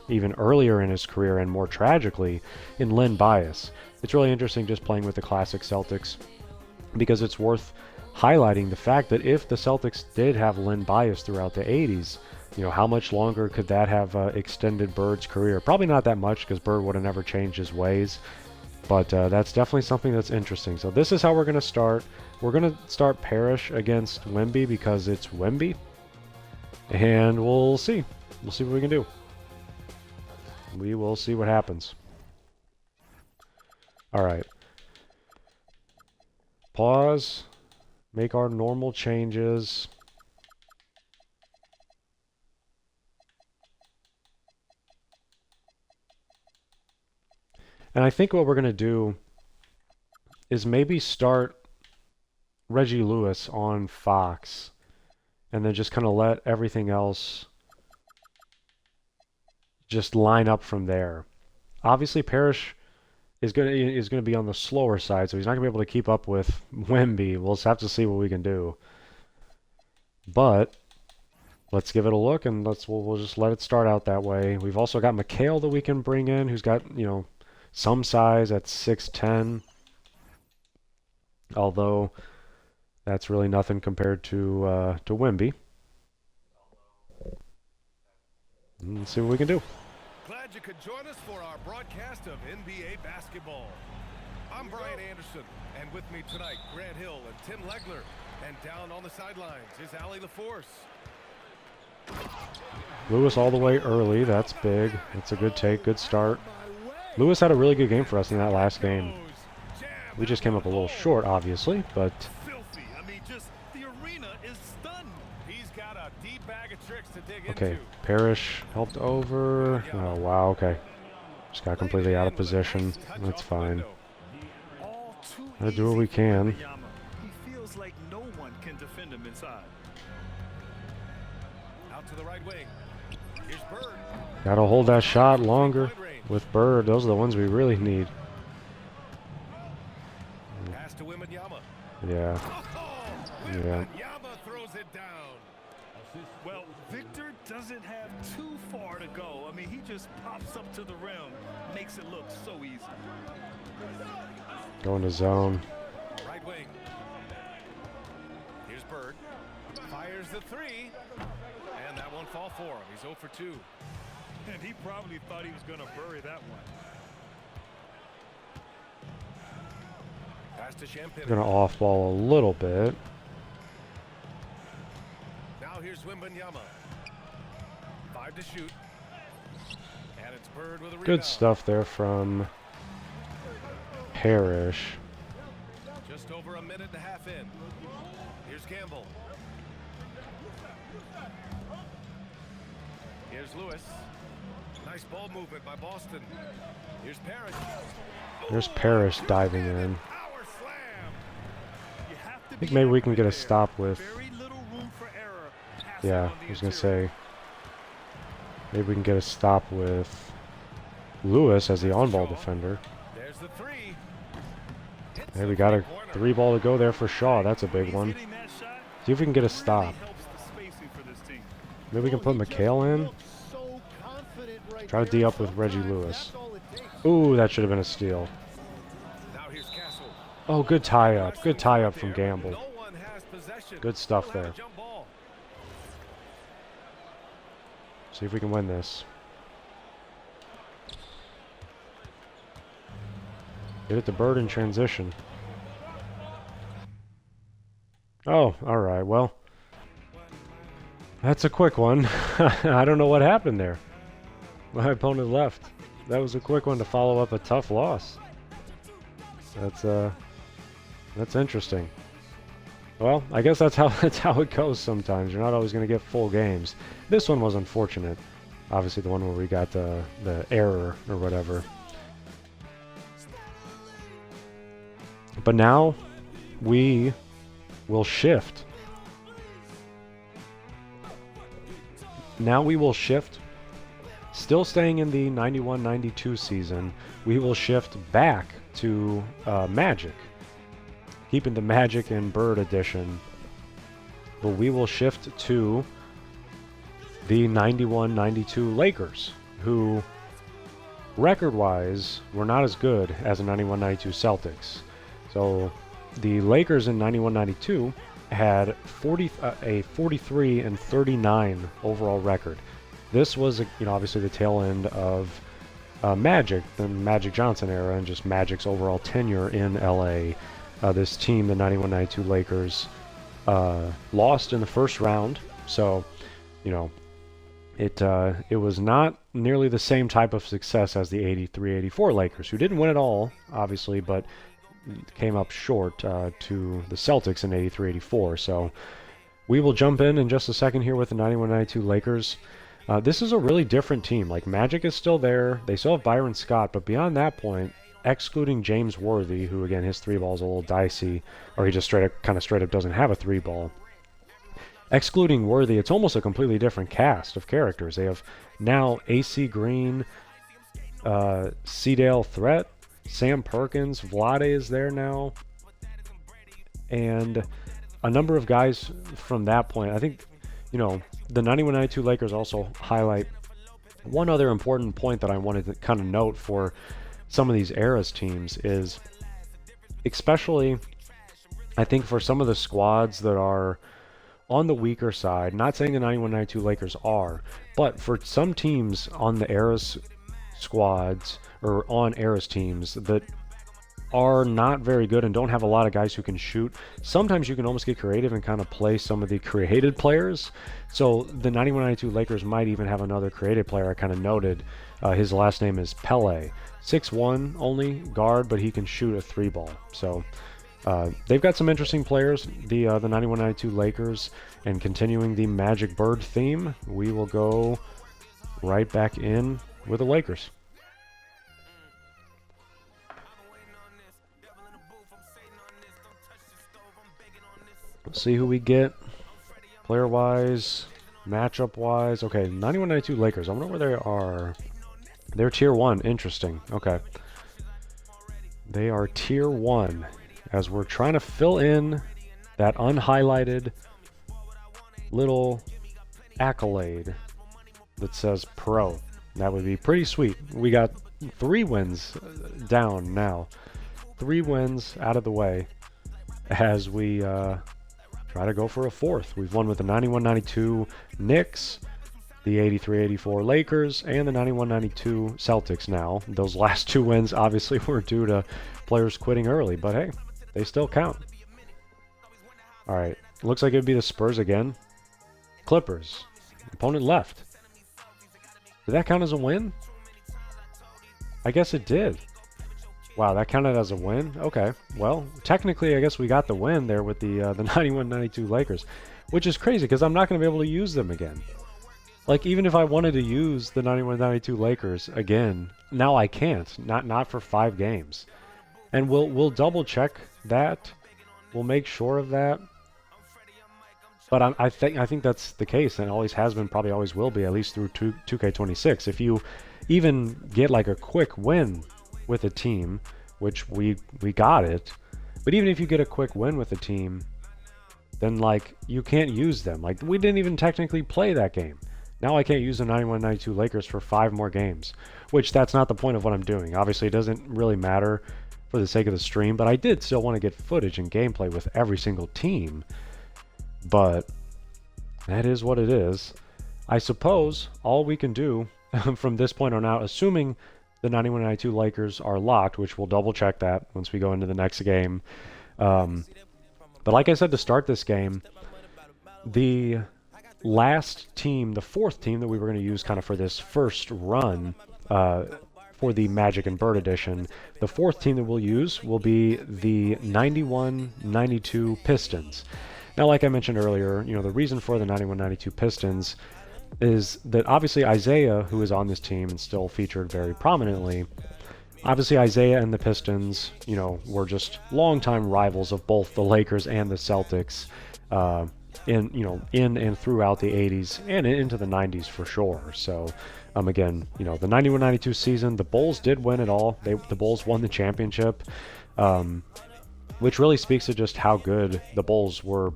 even earlier in his career and more tragically, in Len Bias. It's really interesting just playing with the classic Celtics because it's worth highlighting the fact that if the Celtics did have Len Bias throughout the 80s, how much longer could that have extended Bird's career? Probably not that much because Bird would have never changed his ways. But that's definitely something that's interesting. So this is how we're going to start. We're going to start Parrish against Wemby because it's Wemby. And we'll see. We'll see what we can do. We will see what happens. All right. Pause. Make our normal changes. And I think what we're going to do is maybe start Reggie Lewis on Fox and then just kind of let everything else just line up from there. Obviously, Parrish is going to be on the slower side, so he's not going to be able to keep up with Wemby. We'll just have to see what we can do. But let's give it a look, and we'll just let it start out that way. We've also got McHale that we can bring in, who's got, you know, some size at 6'10", although that's really nothing compared to Wemby. Let's see what we can do. Glad you could join us for our broadcast of NBA basketball. I'm Brian Anderson, and with me tonight, Grant Hill and Tim Legler. And down on the sidelines is Allie LaForce. Lewis all the way early. That's big. That's a good take. Good start. Lewis had a really good game for us in that last game. We just came up a little short, obviously, but... Filthy. I mean, just the arena is stunned. He's got a deep bag of tricks to dig Okay, into. Parrish helped over. Oh, wow, okay. Just got completely out of position. That's fine. All too Gotta do what we easy for can. Wembanyama. He feels like no one can defend him inside. Out to the right wing. Here's Bird. Gotta hold that shot longer with Bird. Those are the ones we really need. Pass to Wembanyama. Yeah. Oh, Yeah. Wembanyama throws it down. Well, Victor doesn't have too far to go. I mean, he just pops up to the rim, makes it look so easy. Going to zone. Right wing. Here's Bird. Fires the three. And that won't fall for him. He's 0 for 2. And he probably thought he was going to bury that one. Pass to Champagne. Gonna off ball a little bit. Now here's Wembanyama. 5 to shoot. And it's Bird with a rebound. Good stuff there from Parrish. Just over a minute and a half in. Here's Campbell. Here's Lewis. Nice ball movement by Boston. Here's Parrish. There's Parrish diving in. Power slam. You have to I think maybe we can get a stop with... very little room for error. Passing Yeah, on I the was gonna interior. say... Maybe we can get a stop with Lewis as the on-ball defender. There's the three. Hits Hey, the we got a three-pointer. 3 ball to go there for Shaw. That's a big He's one. hitting that shot. See if we can get a Really stop. helps the spacing for this team. Maybe we can put McHale in. Try to D up with Reggie Lewis. Ooh, that should have been a steal. Now here's Castle. Oh, good tie-up. Good tie-up from Gamble. No one has possession. Good stuff We'll have there. a jump ball. See if we can win this. Get it to Bird in transition. Oh, alright, well. That's a quick one. I don't know what happened there. My opponent left. That was a quick one to follow up a tough loss. That's interesting. Well, I guess that's how it goes sometimes. You're not always going to get full games. This one was unfortunate. Obviously the one where we got the error or whatever. But now we will shift. Now we will shift. Still staying in the 91-92 season, we will shift back to Magic. Keeping the Magic and Bird edition. But we will shift to the 91-92 Lakers, who record-wise were not as good as the 91-92 Celtics. So the Lakers in 91-92 had a 43-39 overall record. This was, obviously the tail end of Magic, the Magic Johnson era, and just Magic's overall tenure in LA. This team, the 91-92 Lakers, lost in the first round. So, it was not nearly the same type of success as the 83-84 Lakers, who didn't win it all, obviously, but came up short to the Celtics in 83-84. So we will jump in just a second here with the 91-92 Lakers. This is a really different team. Like, Magic is still there. They still have Byron Scott, but beyond that point, excluding James Worthy, who, again, his three ball is a little dicey, or he just straight up doesn't have a three ball. Excluding Worthy, it's almost a completely different cast of characters. They have now AC Green, Seedale Threat, Sam Perkins, Vlade is there now, and a number of guys from that point. I think, you know, the 91-92 Lakers also highlight one other important point that I wanted to kind of note for some of these eras teams is, especially, I think for some of the squads that are on the weaker side, not saying the 91-92 Lakers are, but for some teams on the eras squads or on eras teams that are not very good and don't have a lot of guys who can shoot, sometimes you can almost get creative and kind of play some of the created players. So the 91-92 Lakers might even have another creative player. I kind of noted his last name is Pele, 6'1" only, guard, but he can shoot a three ball. So they've got some interesting players, the 91-92 Lakers, and continuing the Magic Bird theme, we will go right back in with the Lakers. Let's see who we get player-wise, matchup-wise. Okay, 91-92 Lakers. I wonder where they are. They're Tier 1. Interesting. Okay. They are Tier 1. As we're trying to fill in that unhighlighted little accolade that says Pro. That would be pretty sweet. We got 3 wins down now. 3 wins out of the way as we try to go for a 4th. We've won with the 91-92 Knicks, the 83-84 Lakers, and the 91-92 Celtics now. Those last 2 wins obviously were due to players quitting early, but hey, they still count. All right, looks like it'd be the Spurs again. Clippers. Opponent left. Did that count as a win? I guess it did. Wow, that counted as a win? Okay, well, technically I guess we got the win there with the 91-92 Lakers, which is crazy because I'm not going to be able to use them again. Like, even if I wanted to use the 91-92 Lakers again, now I can't. Not for 5 games. And we'll double check that. We'll make sure of that. But I think that's the case, and always has been, probably always will be, at least through 2K26. If you even get like a quick win with a team, which we got it, but even if you get a quick win with a team, then like you can't use them. Like, we didn't even technically play that game. Now I can't use the 91-92 Lakers for 5 more games, which that's not the point of what I'm doing. Obviously, it doesn't really matter for the sake of the stream, but I did still want to get footage and gameplay with every single team. But that is what it is. I suppose all we can do from this point on out, assuming the 91-92 Lakers are locked, which we'll double check that once we go into the next game. But like I said to start this game, the last team, the 4th team that we were going to use kind of for this first run for the Magic and Bird edition, the 4th team that we'll use will be the 91-92 Pistons. Now, like I mentioned earlier, you know, the reason for the 91-92 Pistons is that obviously Isaiah, who is on this team and still featured very prominently, obviously Isaiah and the Pistons, you know, were just longtime rivals of both the Lakers and the Celtics in and throughout the 80s and into the 90s for sure. So, again, you know, the 91-92 season, the Bulls did win it all. The Bulls won the championship, which really speaks to just how good the Bulls were,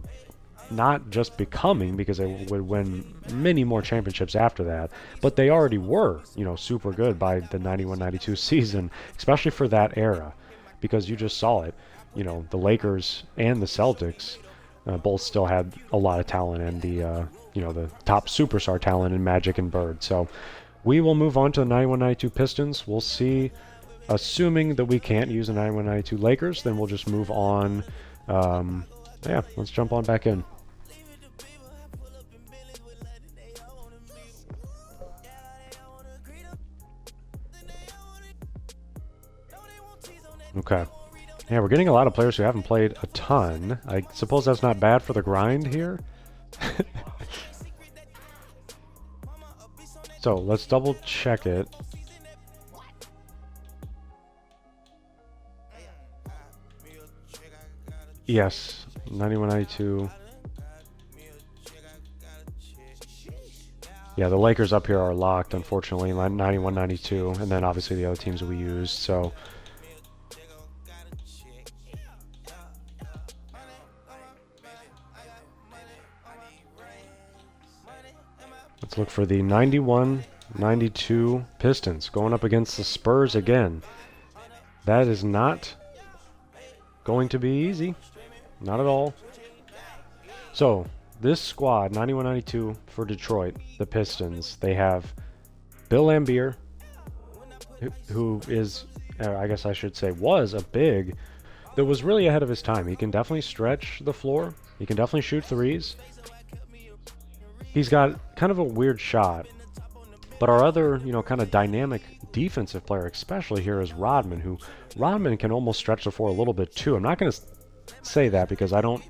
not just becoming, because they would win many more championships after that, but they already were, you know, super good by the 91-92 season, especially for that era, because you just saw it. You know, the Lakers and the Celtics both still had a lot of talent, and the the top superstar talent in Magic and Bird. So we will move on to the 91-92 Pistons. We'll see. Assuming that we can't use the 91-92 Lakers, then we'll just move on. Yeah, let's jump on back in. Okay. Yeah, we're getting a lot of players who haven't played a ton. I suppose that's not bad for the grind here. So let's double check it. Yes, 91-92. Yeah, the Lakers up here are locked, unfortunately, 91-92, and then obviously the other teams we used. So let's look for the 91-92 Pistons going up against the Spurs again. That is not going to be easy. Not at all. So, this squad, 91-92 for Detroit, the Pistons, they have Bill Laimbeer, who is, I guess I should say, was a big that was really ahead of his time. He can definitely stretch the floor. He can definitely shoot threes. He's got kind of a weird shot. But our other, kind of dynamic defensive player, especially here, is Rodman, Rodman can almost stretch the floor a little bit too. I'm not going to say that because I don't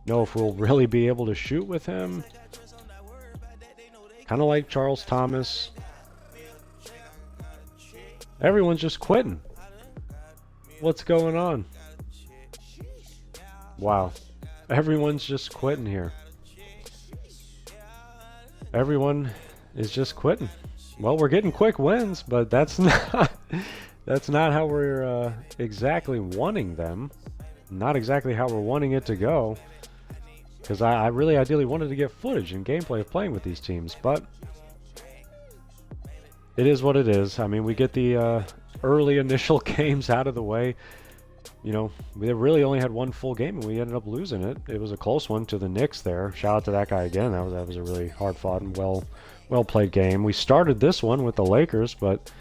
know if we'll really be able to shoot with him. Kind of like Charles Thomas. Everyone's just quitting. What's going on? Wow. Everyone's just quitting here. Everyone is just quitting. Well, we're getting quick wins, but that's not how we're exactly wanting them. Not exactly how we're wanting it to go. Because I really ideally wanted to get footage and gameplay of playing with these teams, but it is what it is. I mean, we get the early initial games out of the way. We really only had one full game, and we ended up losing it. It was a close one to the Knicks there. Shout out to that guy again. That was a really hard-fought and well-played game. We started this one with the Lakers, but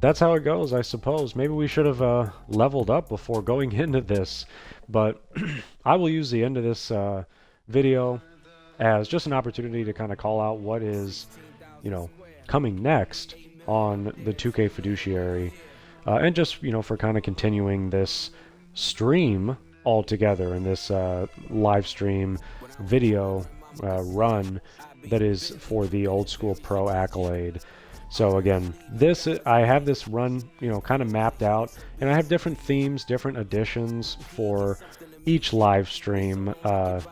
that's how it goes, I suppose. Maybe we should have leveled up before going into this, but I will use the end of this video as just an opportunity to kind of call out what is, coming next on the 2K Fiduciary, and just, for kind of continuing this stream altogether in this live stream video run that is for the Old School Pro Accolade. So again, I have this run, kind of mapped out, and I have different themes, different additions for each live stream, that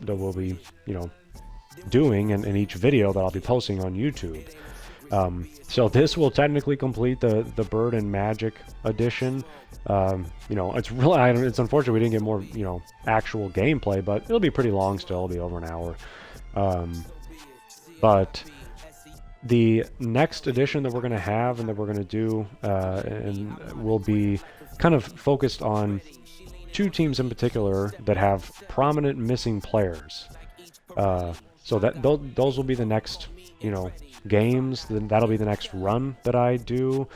we'll be, doing in each video that I'll be posting on YouTube. So this will technically complete the Bird and Magic edition. It's unfortunate we didn't get more, actual gameplay, but it'll be pretty long still. It'll be over an hour. But the next edition that we're going to have and that we're going to do and will be kind of focused on two teams in particular that have prominent missing players. So that those will be the next, games. Then that'll be the next run that I do.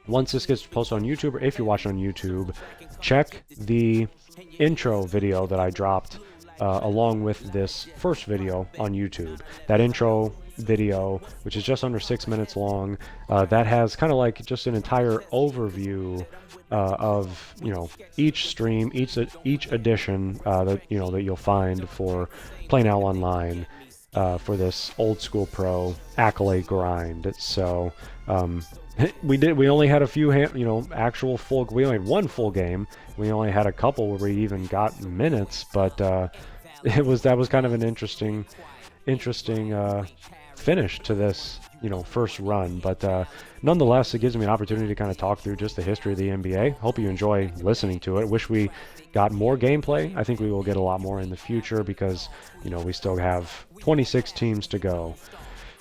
Once this gets posted on YouTube, or if you watch on YouTube, check the intro video that I dropped along with this first video on YouTube. That intro video, which is just under 6 minutes long, that has kind of like just an entire overview of each stream, each edition that you'll find for Play Now Online for this Old School Pro Accolade grind. So we only had a few actual full. We only had one full game. We only had a couple where we even got minutes, but that was kind of an interesting finish to this first run. But nonetheless, it gives me an opportunity to kind of talk through just the history of the NBA. Hope you enjoy listening to it. Wish we got more gameplay. I think we will get a lot more in the future because we still have 26 teams to go.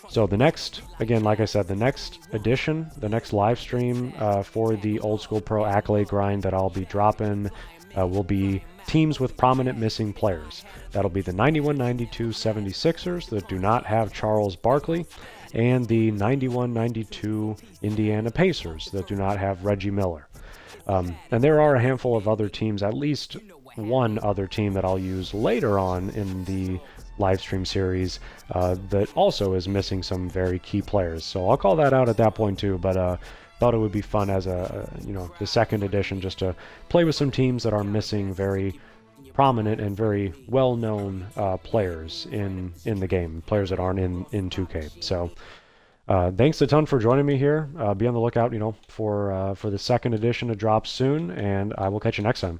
So the next, again, like I said, the next edition, the next live stream for the Old School Pro Accolade grind that I'll be dropping will be teams with prominent missing players. That'll be the 91-92 76ers that do not have Charles Barkley, and the 91-92 Indiana Pacers that do not have Reggie Miller. And there are a handful of other teams, at least one other team that I'll use later on in the live stream series that also is missing some very key players. So I'll call that out at that point too. But thought it would be fun as the second edition, just to play with some teams that are missing very prominent and very well-known players in the game, players that aren't in 2K. So thanks a ton for joining me here. Be on the lookout, for the second edition to drop soon, and I will catch you next time.